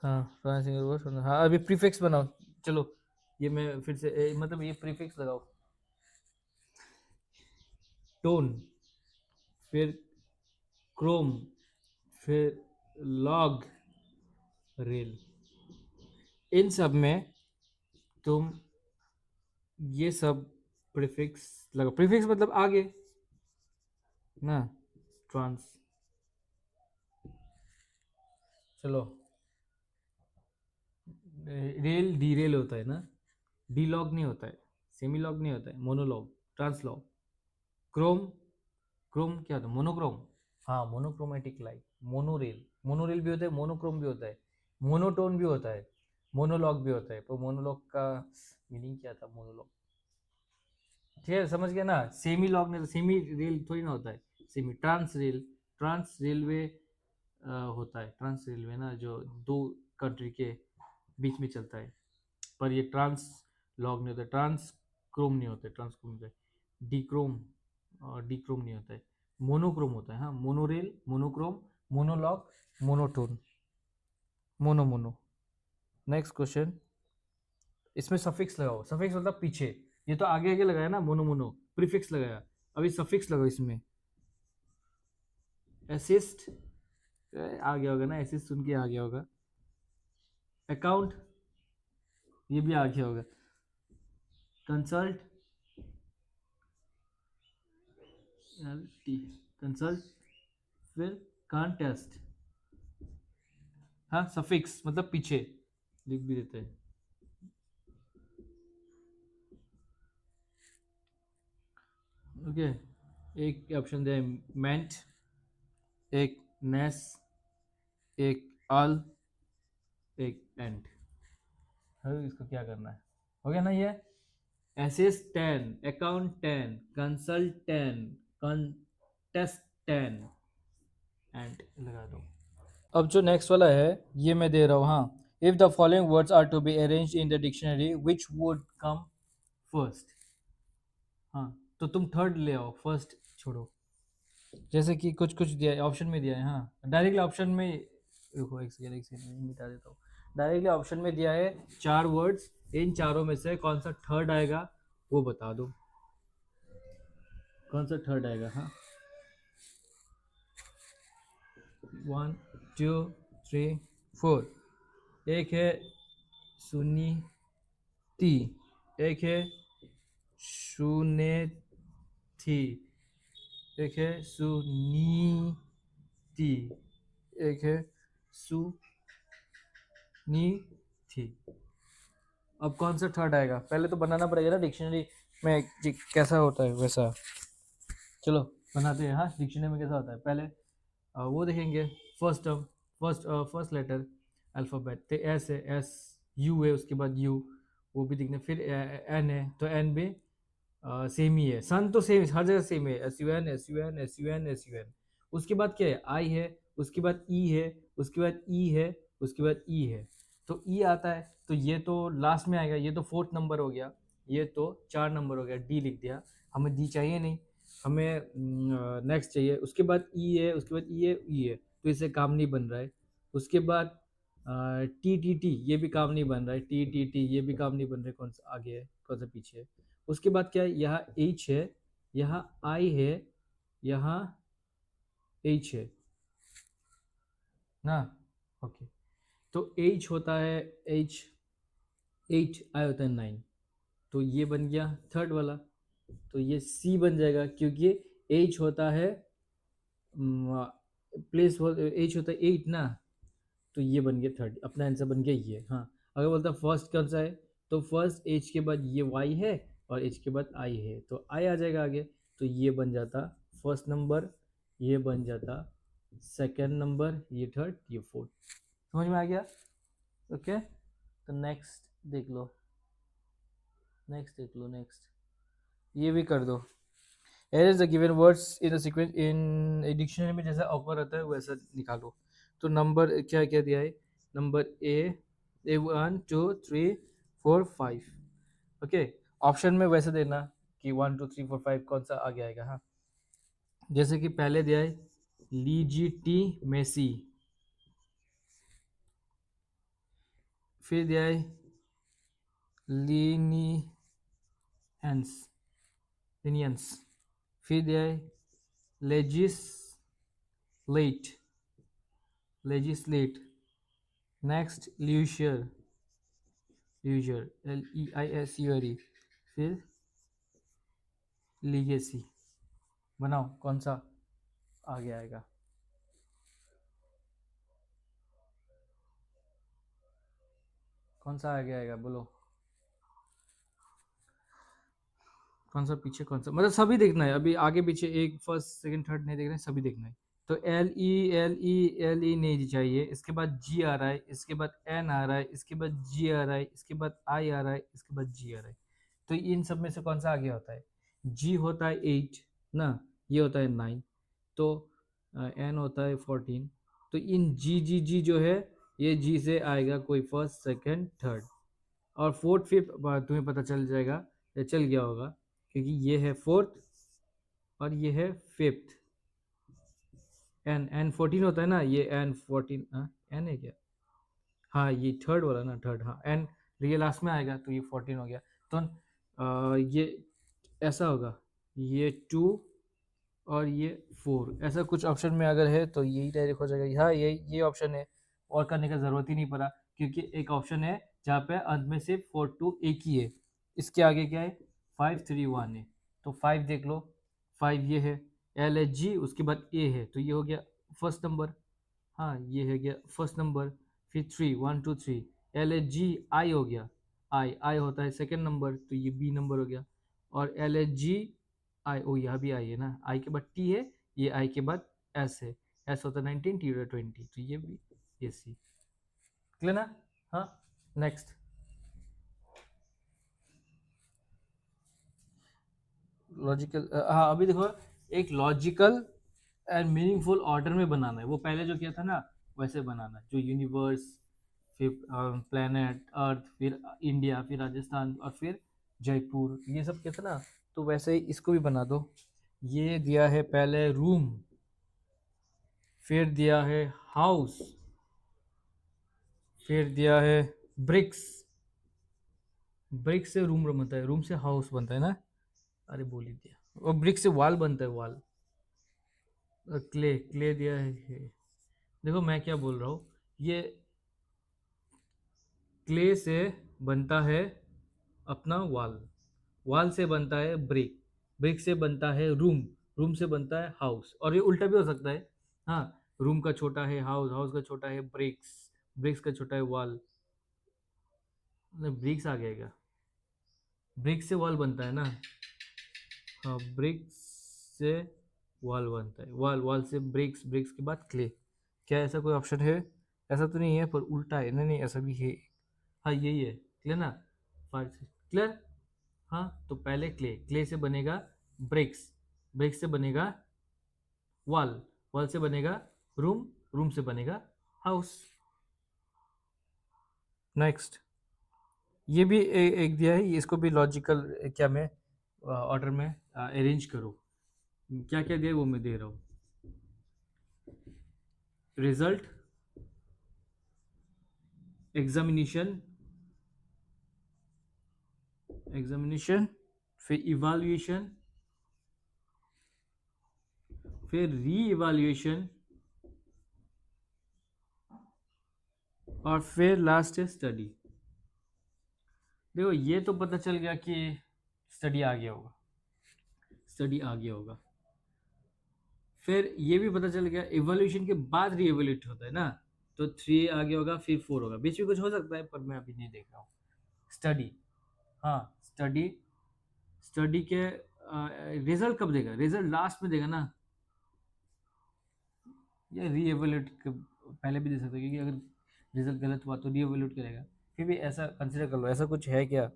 हाँ हाँ अभी प्रीफिक्स बनाओ, चलो ये मैं फिर से मतलब ये प्रीफिक्स लगाओ, टोन, फिर क्रोम, फिर लॉग, रेल, इन सब में तुम ये सब प्रीफिक्स लगाओ। प्रीफिक्स मतलब आगे ना, ट्रांस, चलो रेल डी रेल होता है ना, डी लॉग नहीं होता है, सेमी लॉग नहीं होता है, मोनोलॉग, ट्रांसलॉग। क्रोम, क्रोम क्या होता है, मोनोक्रोम, हाँ मोनोक्रोमेटिक लाइट, मोनोरेल, मोनोरेल भी होता है, मोनोक्रोम भी होता है, मोनोटोन भी होता है, मोनोलॉग भी होता है। तो मोनोलॉग का मीनिंग क्या था, मोनोलॉग, ठीक है समझ गया ना। सेमी लॉग नहीं, सेमी रेल थोड़ी ना होता है, सेमी। ट्रांस रेलवे होता है, ट्रांस रेलवे ना, जो दो कंट्री के बीच में चलता है, पर ये ट्रांस लॉग नहीं होता, ट्रांस क्रोम नहीं होता, ट्रांस क्रोम होता है, डीक्रोम, और डीक्रोम नहीं होता है, मोनोक्रोम होता है। हाँ, monorail, monochrome, monologue, monotone, mono mono. Next question, इसमें सफिक्स लगाओ। सफिक्स मतलब पीछे, ये तो आगे आगे लगाया ना, मोनो मोनो, प्रीफिक्स लगाया, अभी सफिक्स लगाओ इसमें। असिस्ट आ गया होगा ना, असिस्ट सुन के आ गया होगा। अकाउंट, ये भी आ गया होगा। कंसल्ट, कंसल्ट, फिर कॉन्टेस्ट। हाँ, सफिक्स मतलब पीछे, लिख भी देते हैं। ओके, एक ऑप्शन दे, मेंट, एक नेस, एक ऑल, एक एंड। इसको क्या करना है, हो गया ना ये। Access 10, account 10, consult 10, contest 10, and लगा दो। अब जो नेक्स्ट वाला है ये मैं दे रहा हूँ। हाँ, if the following words are to be arranged in the dictionary which would come first. हाँ, तो तुम थर्ड ले आओ, फर्स्ट छोड़ो। जैसे कि कुछ कुछ दिया है, ऑप्शन में दिया है। हाँ, डायरेक्टली ऑप्शन में, देखो एक सेकंड मिटा देता हूँ। डायरेक्टली ऑप्शन में दिया है चार वर्ड्स, इन चारों में से कौन सा थर्ड आएगा वो बता दो, कौन सा थर्ड आएगा। हाँ, 1 2 3 4। एक है सुनीति, एक है सुनेथी, एक है सुनीति, एक है सुनीथी। अब कौन सा थर्ड आएगा, पहले तो बनाना पड़ेगा ना डिक्शनरी में कैसा होता है वैसा। चलो बनाते हैं। हाँ, डिक्शनरी में कैसा होता है, पहले वो देखेंगे। First term, first letter alphabet, तो एस है, एस, यू है, उसके बाद यू, वो भी दिखने। फिर एन है, तो एन भी सेम ही है। सन तो सेम, हर जगह सेम है, S U N, S U N, S U N, S U N. उसके बाद क्या है, आई है, उसके बाद ई है, उसके बाद ई है, उसके बाद ई है। तो ई आता है, तो ये तो लास्ट में आएगा, ये तो फोर्थ नंबर हो गया, ये तो 4 नंबर हो गया, डी लिख दिया। हमें डी चाहिए नहीं, हमें नेक्स्ट चाहिए। उसके बाद ई है, उसके बाद ई है, ई है, तो इससे काम नहीं बन रहा है। उसके बाद टी टी टी, ये भी काम नहीं बन रहा है, टी टी टी ये भी काम नहीं बन रहा है, कौन सा आगे है कौन सा पीछे है। उसके बाद क्या है, यहाँ एच है, यहाँ आई है, यहाँ एच है ना। ओके, तो एच होता है, एच, एच आई होता है 9, तो ये बन गया थर्ड वाला। तो ये सी बन जाएगा, क्योंकि एच होता है प्लेस, एच होता है 8 ना, तो ये बन गया थर्ड, अपना आंसर बन गया ये। हाँ, अगर बोलता फर्स्ट कौन सा है, तो फर्स्ट एच के बाद ये वाई है, और एच के बाद आई है, तो आई आ जाएगा आगे, तो ये बन जाता फर्स्ट नंबर, ये बन जाता सेकेंड नंबर, ये थर्ड, ये फोर्थ। समझ में आ गया। ओके, तो नेक्स्ट देख लो, नेक्स्ट देख लो, नेक्स्ट ये भी कर दो। As the given words in the sequence in dictionary में जैसा ऑफर रहता है वैसा निकालो। तो नंबर क्या क्या दिया है, नंबर ए 1 2 3 4 5। ओके, ऑप्शन में वैसे देना कि 1 2 3 4 5 कौन सा आगे आएगा। हाँ, जैसे कि पहले दिया है लीजिटी मेसी, फिर दिया है लीनियंस, लीनियंस, फिर दिया है लेजिस्लेट, लेजिस्लेट। नेक्स्ट ल्यूशर, ल्यूजर, LEISURE, फिर लीगेसी। बनाओ कौन सा आगे आएगा, कौन सा आगे आएगा बोलो, कौन सा पीछे, कौन सा, मतलब सभी देखना है अभी, आगे पीछे एक फर्स्ट सेकंड थर्ड नहीं देखना है, सभी देखना है। तो एल ई नहीं चाहिए, इसके बाद जी आ रहा है, इसके बाद एन आ रहा है, इसके बाद जी आ रहा है, इसके बाद आई आ रहा है, इसके बाद जी आ रहा है। तो इन सब में से कौन सा आगे होता है, जी होता है 8 ना, ये होता है 9, तो एन होता है 14। तो इन जी जी जी जो है ये जी से आएगा कोई फर्स्ट सेकंड थर्ड, और फोर्थ फिफ्थ तुम्हें पता चल जाएगा या चल गया होगा, क्योंकि ये है फोर्थ और ये है फिफ्थ। एन एन 14 होता है ना, ये एन 14, एन है क्या, हाँ ये थर्ड वाला ना, थर्ड, हाँ एन ये लास्ट में आएगा तो ये 14 हो गया। तो ये ऐसा होगा, ये 2 और ये 4, ऐसा कुछ ऑप्शन में अगर है तो यही डायरेक्ट हो जाएगा। हाँ ये ऑप्शन है, और करने का ज़रूरत ही नहीं पड़ा, क्योंकि एक ऑप्शन है जहाँ पे अंत में सिर्फ 4 2 एक ही है। इसके आगे क्या है, 5 3 1 है, तो 5 देख लो, 5 ये है, एल एच जी, उसके बाद ए है, तो ये हो गया फर्स्ट नंबर, हाँ ये है गया फर्स्ट नंबर। फिर 3 1 2 3, एल एच जी आई हो गया, आई आई होता है सेकंड नंबर, तो ये बी नंबर हो गया। और एल एच जी आई, ओ यहाँ भी आई है ना, आई के बाद टी है, ये आई के बाद एस है, एस होता है 19, टी होता है 20, तो ये भी, ये सी, क्लियर ना। हाँ नेक्स्ट, लॉजिकल, हाँ अभी देखो, एक लॉजिकल एंड मीनिंगफुल ऑर्डर में बनाना है, वो पहले जो किया था ना वैसे बनाना है, जो यूनिवर्स, फिर प्लेनेट अर्थ, फिर इंडिया, फिर राजस्थान, और फिर जयपुर, ये सब किया था ना, तो वैसे ही इसको भी बना दो। ये दिया है पहले रूम, फिर दिया है हाउस, फिर दिया है ब्रिक्स, ब्रिक्स से रूम बनता है, रूम से हाउस बनता है ना, अरे बोल ही दिया, और ब्रिक्स से वॉल बनता है, वॉल, क्ले क्ले दिया है ये। देखो मैं क्या बोल रहा हूँ, ये क्ले से बनता है अपना वॉल, वॉल से बनता है ब्रिक, ब्रिक से बनता है रूम, रूम से बनता है हाउस, और ये उल्टा भी हो सकता है, हाँ रूम का छोटा है हाउस, हाउस का छोटा है ब्रिक्स, ब्रिक्स का छोटा है वॉल, ब्रिक्स आ गया, ब्रिक से वॉल बनता है ना, हाँ ब्रिक्स से वॉल बनता है, वॉल, वॉल से ब्रिक्स, ब्रिक्स के बाद क्ले। क्या ऐसा कोई ऑप्शन है, ऐसा तो नहीं है पर उल्टा है, नहीं नहीं ऐसा भी है, हाँ यही है, क्लियर ना, फाइव क्लियर। हाँ तो पहले क्ले, क्ले से बनेगा ब्रिक्स, ब्रिक्स से बनेगा वॉल, वॉल से बनेगा रूम, रूम से बनेगा हाउस। नेक्स्ट, ये भी एक दिया है, इसको भी लॉजिकल क्या में ऑर्डर में अरेंज करो, क्या क्या दिया है वो मैं दे रहा हूँ। रिजल्ट, एग्जामिनेशन, एग्जामिनेशन, फिर इवाल्यूएशन, फिर री इवाल्यूएशन, और फिर लास्ट है स्टडी। देखो ये तो पता चल गया कि स्टडी आ गया होगा, स्टडी आ गया होगा। फिर ये भी पता चल गया इवोल्यूशन के बाद री इवोल्यूट होता है ना, तो 3 आ गया होगा, फिर 4 होगा, बीच में कुछ हो सकता है पर मैं अभी नहीं देख रहा हूँ। स्टडी, हाँ स्टडी, स्टडी के रिजल्ट कब देगा, रिजल्ट लास्ट में देगा ना, या री इवोल्यूट पहले भी दे सकते हैं, क्योंकि अगर रिजल्ट गलत हुआ तो री इवोल्यूट करेगा। फिर भी ऐसा कंसिडर कर लो, ऐसा कुछ है क्या।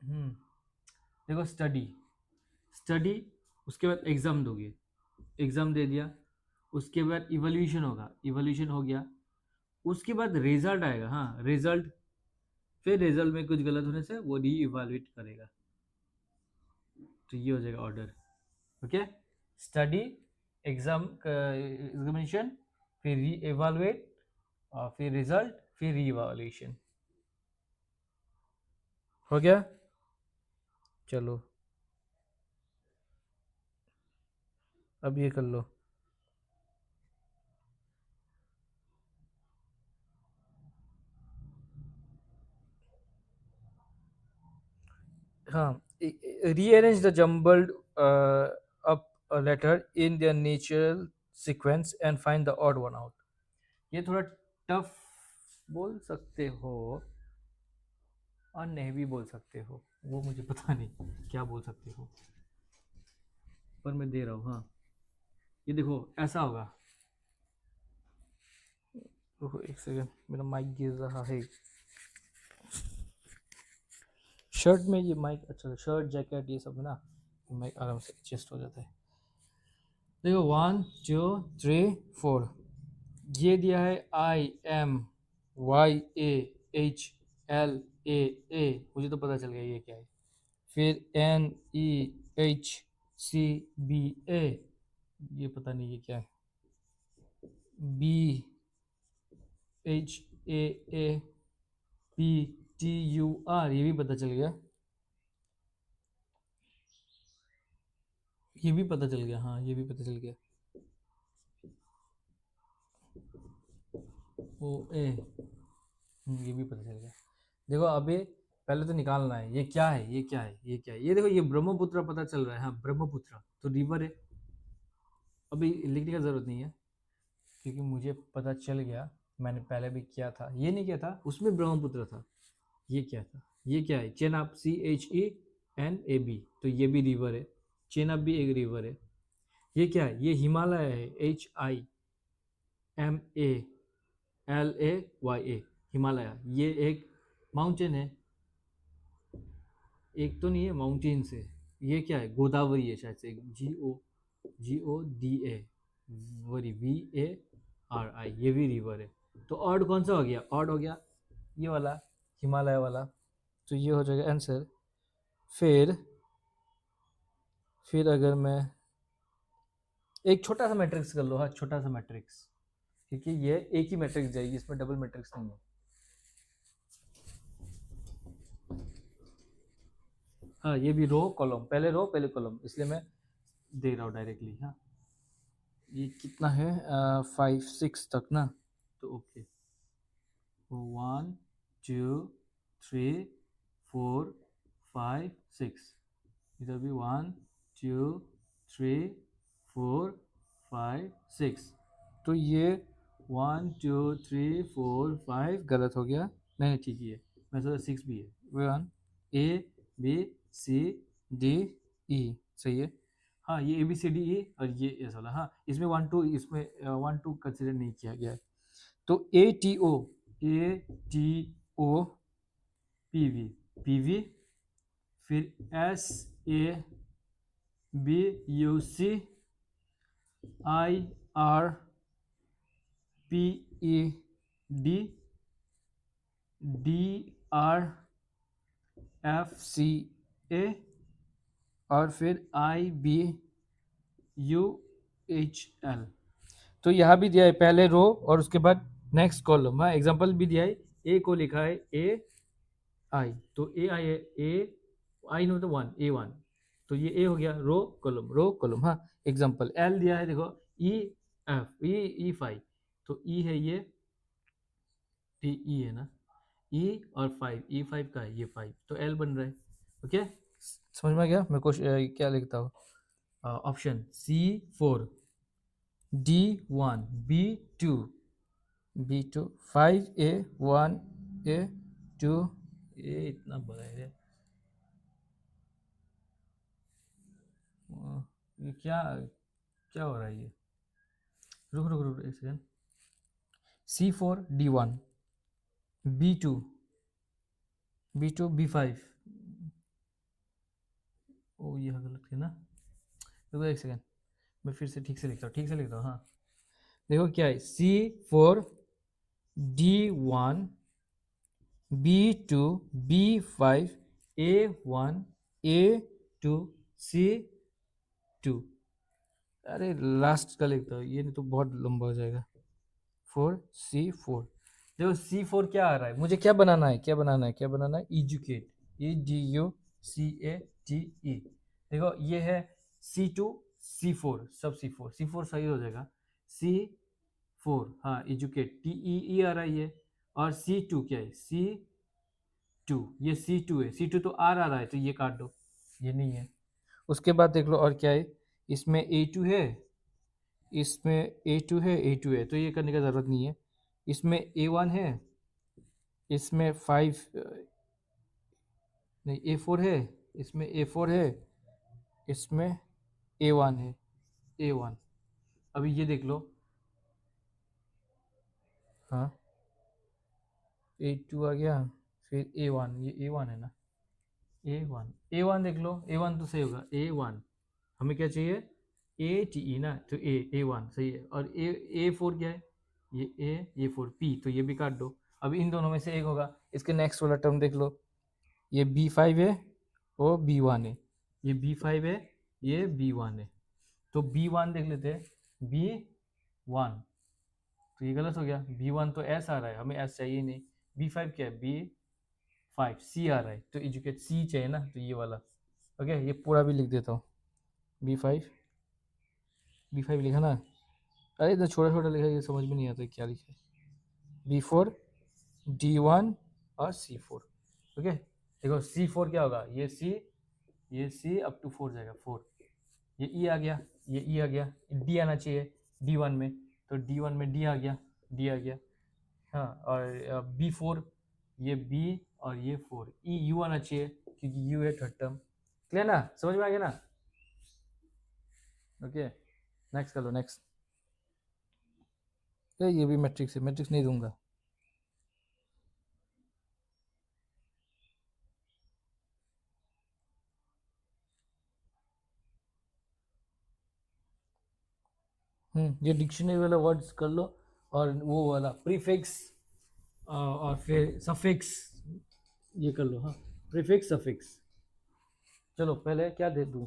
हम्म, देखो स्टडी, स्टडी, उसके बाद एग्ज़ाम दोगे, एग्ज़ाम दे दिया, उसके बाद इवोल्यूशन होगा, इवोल्यूशन हो गया, उसके बाद रिजल्ट आएगा, हाँ रिजल्ट, फिर रिजल्ट में कुछ गलत होने से वो री इवालुएट करेगा, तो ये हो जाएगा order. Okay, study, exam, examination, फिर री एवालुएट, और फिर रिजल्ट, फिर री इवाल्यूएशन, हो गया। चलो अब ये कर लो। हाँ, rearrange the jumbled up a letter in their natural sequence and find the odd one out। ये थोड़ा टफ बोल सकते हो और नहीं भी बोल सकते हो, वो मुझे पता नहीं क्या बोल सकते हो, पर मैं दे रहा हूँ। हाँ ये देखो ऐसा होगा, रुको एक सेकंड, मेरा माइक गिर रहा है, शर्ट में ये माइक, अच्छा शर्ट जैकेट ये सब है ना, मैं आराम से एडजस्ट हो जाता है। देखो 1 2 3 4, ये दिया है IMYAHLAA, मुझे तो पता चल गया ये क्या है। फिर NEHCBA, ये पता नहीं ये क्या है। BHAAPTUR, ये भी पता चल गया, ये भी पता चल गया, हाँ ये भी पता चल गया। OA, ये भी पता चल गया। देखो अभी पहले तो निकालना है ये क्या है, ये क्या है, ये क्या है। ये देखो ये ब्रह्मपुत्र पता चल रहा है, हाँ ब्रह्मपुत्र तो रिवर है। अभी लिखने का जरूरत नहीं है क्योंकि मुझे पता चल गया, मैंने पहले भी किया था, ये नहीं किया था, उसमें ब्रह्मपुत्र था। ये क्या था, ये क्या है, चेनाब, CHENAB, तो ये भी रिवर है, चेनाब भी एक रिवर है। ये क्या है, ये हिमालय है, HIMALAYA, हिमालय, ये एक माउंटेन है, एक तो नहीं है, माउंटेन्स है। ये क्या है, गोदावरी है शायद से, GODA, वरी VARI, ये भी रिवर है। तो ऑड कौन सा हो गया, ऑड हो गया ये वाला, हिमालय वाला, तो ये हो जाएगा आंसर। फिर अगर मैं एक छोटा सा मैट्रिक्स कर लो, हाँ छोटा सा मैट्रिक्स, क्योंकि ये एक ही मैट्रिक्स जाएगी, इसमें डबल मैट्रिक्स नहीं है। हाँ ये भी रो कॉलम, पहले रो पहले कॉलम, इसलिए मैं दे रहा हूँ डायरेक्टली। हाँ ये कितना है, 5 6 तक ना, तो ओके। 1 2 3 4 5 6, इधर भी 1 2 3 4 5 6, तो ये 1 2 3 4 5 गलत हो गया, नहीं ठीक ही है, मैं सोचा 6 भी है। 1 A B C D E, सही है। हाँ ये ABCDE और ये एस वाला, हाँ इसमें 1 2, इसमें 1 2 कंसिडर नहीं किया गया है। तो ATO फिर SABUCIRPEDDRFCA, और फिर IBUHL। तो यहाँ भी दिया है पहले रो और उसके बाद नेक्स्ट कॉलम, हाँ एग्जांपल भी दिया है, ए को लिखा है AI, तो AI है, AI नो तो 1 A1, तो ये A हो गया, रो कॉलम, हाँ एग्जांपल। L दिया है देखो, E5, तो E है ये, E है ना, E और 5, E5 का है ये 5, तो L बन रहा है। ओके समझ में आ गया। मैं क्या लिखता हूँ, option C4 D1 B2 5A1A2, ये इतना बड़ा है, ये क्या क्या हो रहा है ये, रुक रुक रुक एक second. C4 D1 B2 B5, ओ ये गलत है ना, रुको एक सेकेंड, मैं फिर से ठीक से लिखता हूँ, ठीक से लिखता हूँ, हाँ देखो क्या है, C4 D1 B2 B5 A1 A2 C2, अरे लास्ट का लिखता हूँ, ये नहीं तो बहुत लंबा हो जाएगा। 4 C4, देखो C4 क्या आ रहा है, मुझे क्या बनाना है, एजुकेट, EDUCATE, देखो ये है C2 C4, सब C4 सही हो जाएगा। C4 हाँ एजुकेट, TEE आ रहा है ये, और C2 क्या है, C2, ये C2 है, C2 तो R आ रहा है, तो ये काट दो, ये नहीं है। उसके बाद देख लो और क्या है, इसमें A2 है, A2 है, तो ये करने का ज़रूरत नहीं है। इसमें A1 है, इसमें 5 नहीं A4 है, इसमें A4 है, इसमें A1 है, A1। अभी ये देख लो, हाँ A2 आ गया, फिर A1, ये A1 है ना, A1 देख लो, A1 तो सही होगा, A1 हमें क्या चाहिए, ATE ना, तो A1 सही है। और A4 क्या है, ये फोर P, तो ये भी काट दो। अब इन दोनों में से एक होगा। इसके नेक्स्ट वाला टर्म देख लो, ये B5 है और B1 है, ये B5 है, ये B1 है। तो B1 देख लेते हैं, B1, तो ये गलत हो गया, B1 तो S आ रहा है, हमें S चाहिए नहीं। B5 क्या है, B5 C आ रहा है, तो एजुकेट C चाहिए ना, तो ये वाला। ओके, ये पूरा भी लिख देता हूँ, B5 लिखा ना, अरे इतना छोटा छोटा लिखा, ये समझ में नहीं आता क्या लिखा है। B4, D1 और C4। ओके, देखो C4 क्या होगा, ये C अप टू 4 जाएगा, 4, ये E आ गया, ये E आ गया, D आना चाहिए D1 में, तो D1 में D आ गया, D आ गया। हाँ, और B4, ये B और ये 4, E U आना चाहिए क्योंकि U है थर्ड टर्म। क्लियर ना, समझ में आ गया ना? ओके, नेक्स्ट कर लो, नेक्स्ट। ये भी मैट्रिक्स है, मैट्रिक्स नहीं दूंगा। ये डिक्शनरी वाला वर्ड्स कर लो, और वो वाला प्रीफिक्स और फिर सफिक्स ये कर लो। हाँ, प्रीफिक्स सफिक्स। चलो पहले क्या दे दूं,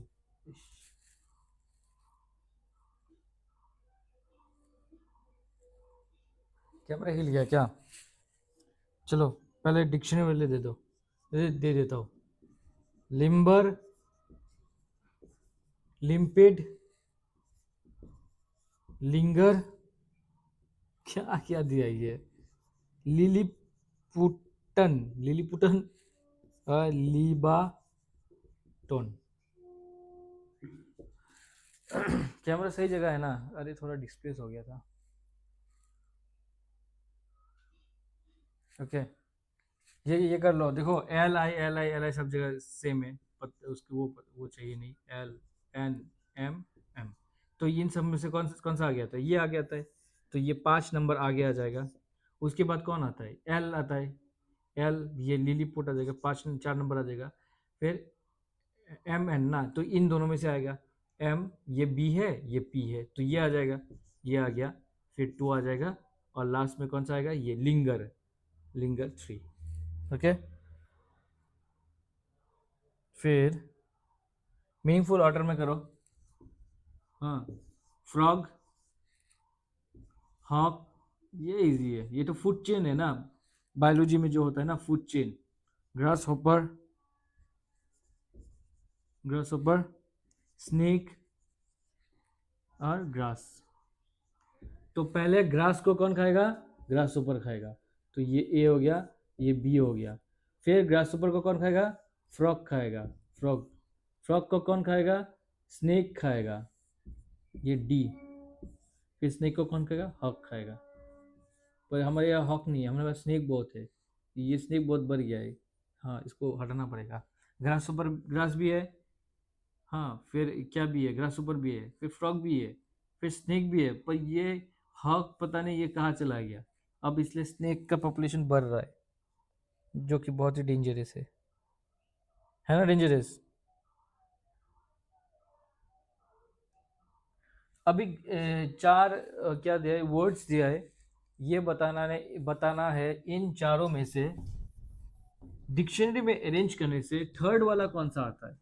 कैमरा हिल गया क्या? चलो पहले डिक्शनरी वाले दे दो, दे देता हूँ। लिम्बर, लिम्पिड, लिंगर, क्या क्या दिया ये, लिलीपुटन, लिलीपुटन, लीबाटोन। कैमरा सही जगह है ना? अरे थोड़ा डिस्प्लेस हो गया था। ओके, ये कर लो। देखो एल आई सब जगह सेम है, उसकी वो चाहिए नहीं, LNMM। तो इन सब में से कौन सा आ गया था, ये आ गया था, तो ये 5 नंबर आगे आ जाएगा। उसके बाद कौन आता है, एल आता है, एल, ये लिलीपुट आ जाएगा, 4 नंबर आ जाएगा। फिर MN ना, तो इन दोनों में से आएगा, M, ये B है, ये P है, तो ये आ जाएगा, ये आ गया। फिर 2 आ जाएगा, और लास्ट में कौन सा आएगा, ये लिंगर, लिंगर 3। ओके, फिर मीनिंगफुल ऑर्डर में करो। हाँ, फ्रॉग, हॉक, ये इजी है, ये तो फूड चेन है ना, बायोलॉजी में जो होता है ना, food chain. Grass hopper, grass hopper, snake और ग्रास। तो पहले ग्रास को कौन खाएगा, ग्रास होपर खाएगा, तो ये ए हो गया, ये बी हो गया। फिर ग्रास होपर को कौन खाएगा, फ्रॉग खाएगा, फ्रॉग। फ्रॉग को कौन खाएगा, स्नेक खाएगा, ये डी। फिर स्नेक को कौन खाएगा, हॉक खाएगा। पर हमारे यहाँ हॉक नहीं है, हमारे पास स्नेक बहुत है, ये स्नेक बहुत बढ़ गया है। हाँ, इसको हटाना पड़ेगा। ग्रास ऊपर ग्रास भी है, हाँ, फिर क्या भी है, ग्रास ऊपर भी है, फिर फ्रॉग भी है, फिर स्नेक भी है, पर ये हॉक पता नहीं ये कहाँ चला गया। अब इसलिए स्नेक का पॉपुलेशन बढ़ रहा है, जो कि बहुत ही डेंजरस है ना, डेंजरस। अभी 4 क्या दिया है, वर्ड्स दिया है, ये बताना है इन चारों में से डिक्शनरी में अरेंज करने से थर्ड वाला कौन सा आता है,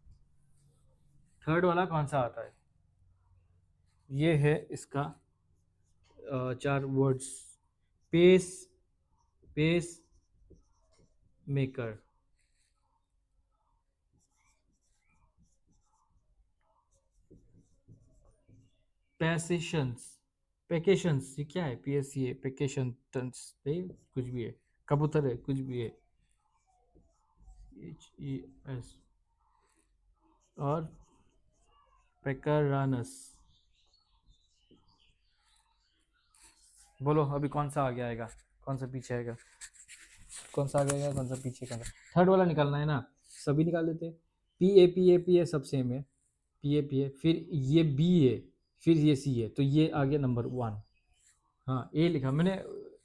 थर्ड वाला कौन सा आता है। ये है इसका 4 वर्ड्स, पेस, पेस मेकर, पैसेशंस, पैकेशंस, ये क्या है, PSC है, पैकेशंस, कुछ भी है, कबूतर है, कुछ भी है, HES, और पेकरानस। बोलो अभी कौन सा आगे आएगा, कौन सा पीछे आएगा, कौन सा आगे आएगा, कौन सा पीछे, कौन सा थर्ड वाला निकालना है ना, सभी निकाल देते। PA सब सेम है, PA, फिर ये B है, फिर ये C है, तो ये आ गया नंबर 1। हाँ, ए लिखा मैंने,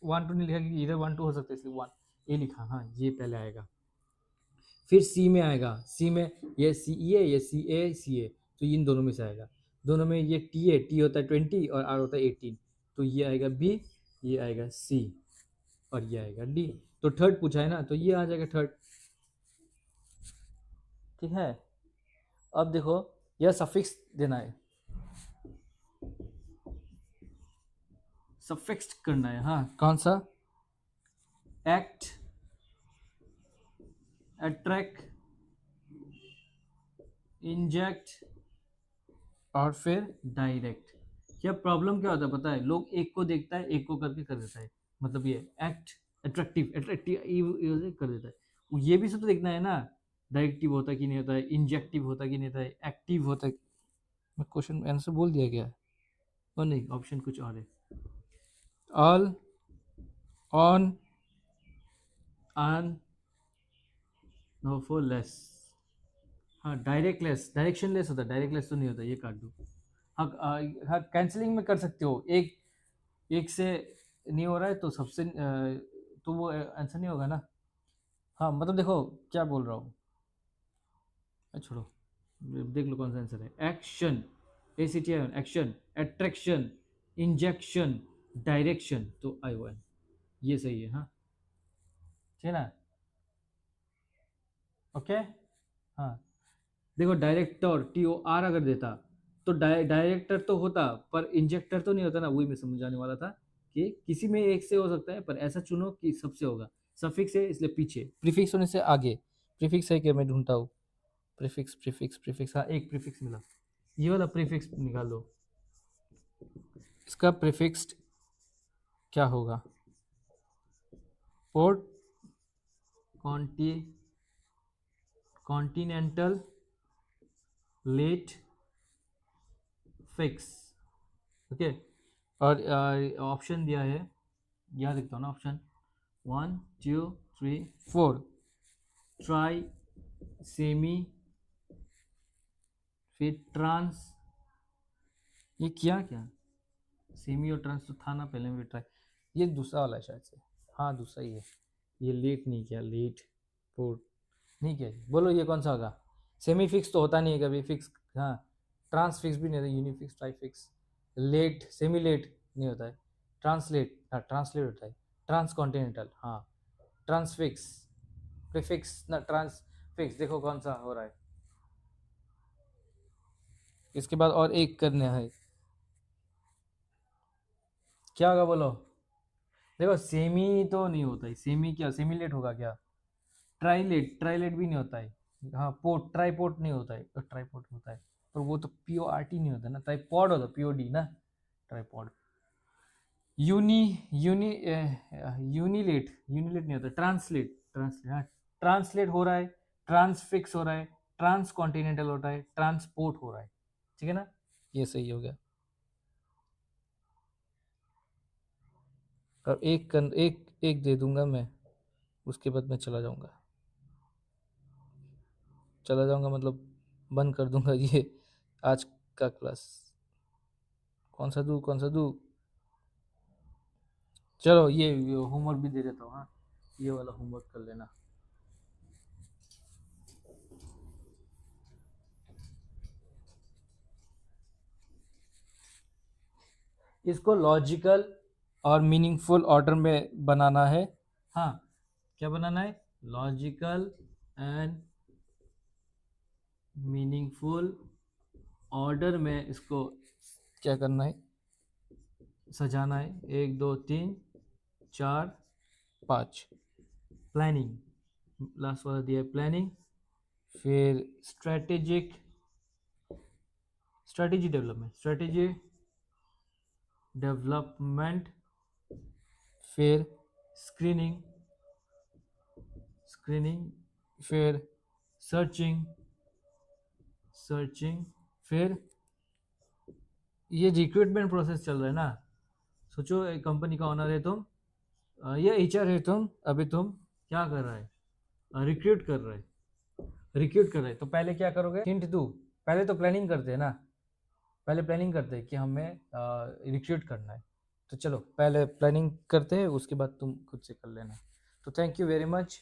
1 2 नहीं लिखा क्योंकि इधर 1 2 हो सकता है, इसलिए 1 ए लिखा। हाँ, ये पहले आएगा। फिर सी में आएगा, सी में ये सी ई है, ये सी ए, तो इन दोनों में से आएगा। दोनों में ये टी है, टी होता है 20 और आर होता है 18, तो ये आएगा बी, ये आएगा सी और ये आएगा डी। तो थर्ड पूछा है ना, तो ये आ जाएगा थर्ड। ठीक है, अब देखो यह सफिक्स देना है, सफिक्स करना है। हाँ, कौन सा? एक्ट, अट्रैक्ट, इंजेक्ट और फिर डायरेक्ट। क्या प्रॉब्लम क्या होता है पता है? लोग एक को देखता है, एक को करके कर देता है। मतलब ये एक्ट, अट्रैक्टिव, अट्रैक्टिव कर देता है। ये भी सब तो देखना है ना, डायरेक्टिव होता है कि नहीं होता है, इंजेक्टिव होता है कि नहीं होता है, एक्टिव होता है। मैं क्वेश्चन आंसर बोल दिया क्या? और नहीं, ऑप्शन कुछ और है। All, on, on, no, for less. हाँ, डायरेक्ट लेस, डायरेक्शन लेस होता है, डायरेक्ट लेस तो नहीं होता, ये काट दो। हाँ, हाँ, कैंसलिंग में कर सकते हो, एक एक से नहीं हो रहा है तो सबसे तो वो आंसर नहीं होगा ना। हाँ, मतलब देखो क्या बोल रहा हूँ, छोड़ो, देख लो कौन सा आंसर है। Action, A C T I, action, attraction, injection, direction, तो आई वन, ये सही है। हाँ, ठीक है ना? ओके। हाँ, देखो डायरेक्टर टी ओ आर अगर देता तो डायरेक्टर तो होता, पर इंजेक्टर तो नहीं होता ना। वही मैं समझाने वाला था कि किसी में एक से हो सकता है, पर ऐसा चुनो कि सबसे होगा। सफिक्स है इसलिए पीछे, प्रीफिक्स होने से आगे। प्रीफिक्स है कि मैं ढूंढता हूँ। प्रीफिक्स, प्रीफिक्स, प्रीफिक्स, हाँ, एक प्रीफिक्स मिला। ये वाला प्रीफिक्स निकाल लो। इसका प्रीफिक्स क्या होगा? Port, conti, continental, let, fix. Okay, और ऑप्शन दिया है, यहाँ लिखता हूँ ना ऑप्शन, 1 2 3 4। ट्राई, सेमी, फिर ट्रांस। ये किया क्या? सेमी और ट्रांस तो था ना पहले में, ट्राई। ये दूसरा वाला है शायद से। हाँ, दूसरा ही है। ये लेट नहीं किया, लेट, पोर्ट नहीं किया। बोलो ये कौन सा होगा? सेमी फिक्स तो होता नहीं है कभी, फिक्स। हाँ, ट्रांस फिक्स भी नहीं होता, unifix, tri fix. Let, semi let नहीं होता है। ट्रांसलेट, हाँ, ट्रांसलेट होता है। ट्रांस कॉन्टिनेंटल, हाँ। ट्रांसफिक्स, प्रीफिक्स ना, ट्रांसफिक्स। देखो कौन सा हो रहा है। इसके बाद और एक करना है, क्या होगा बोलो? देखो सेमी तो नहीं होता है, सेमी क्या, सेमी लेट होगा क्या? ट्राइलेट, ट्राइलेट भी नहीं होता है। हाँ, पोर्ट, ट्राईपोर्ट नहीं होता है, तो ट्राईपोर्ट होता है। पर वो तो पीओ आर टी नहीं होता ना, ट्राईपॉड होता, पीओ डी ना, ट्राईपॉड। यूनी, यूनी यूनिलेट, यूनिलेट नहीं होता, ट्रांसलेट, ट्रांसलेट, हाँ। ट्रांसलेट हो रहा है, ट्रांसफिक्स हो रहा है, ट्रांस कॉन्टिनेंटल हो रहा है, ट्रांसपोर्ट हो रहा है। ठीक है ना? ये सही हो गया। और एक एक दे दूंगा मैं, उसके बाद मैं चला जाऊंगा। चला जाऊंगा मतलब बंद कर दूंगा ये आज का क्लास। कौन सा दूँ, कौन सा दूँ? चलो ये होमवर्क भी दे देता हूँ। हाँ, ये वाला होमवर्क कर लेना। इसको लॉजिकल और मीनिंगफुल ऑर्डर में बनाना है। हाँ, क्या बनाना है? लॉजिकल एंड मीनिंगफुल ऑर्डर में इसको क्या करना है? सजाना है। 1 2 3 4 5। प्लानिंग, लास्ट वाला दिया है प्लानिंग। फिर strategic, strategy development, strategy development. फिर स्क्रीनिंग, स्क्रीनिंग। फिर सर्चिंग, सर्चिंग। फिर ये रिक्रूटमेंट प्रोसेस चल रहा है ना। सोचो एक कंपनी का ओनर है तुम, ये एचआर है तुम, अभी तुम क्या कर रहा है? रिक्रूट कर रहा है, रिक्रूट कर रहे हैं। तो पहले क्या करोगे? हिंट दूँ? पहले तो प्लानिंग करते हैं ना, पहले प्लानिंग करते हैं कि हमें रिक्रूट करना है। तो चलो पहले प्लानिंग करते हैं, उसके बाद तुम खुद से कर लेना। तो थैंक यू वेरी मच।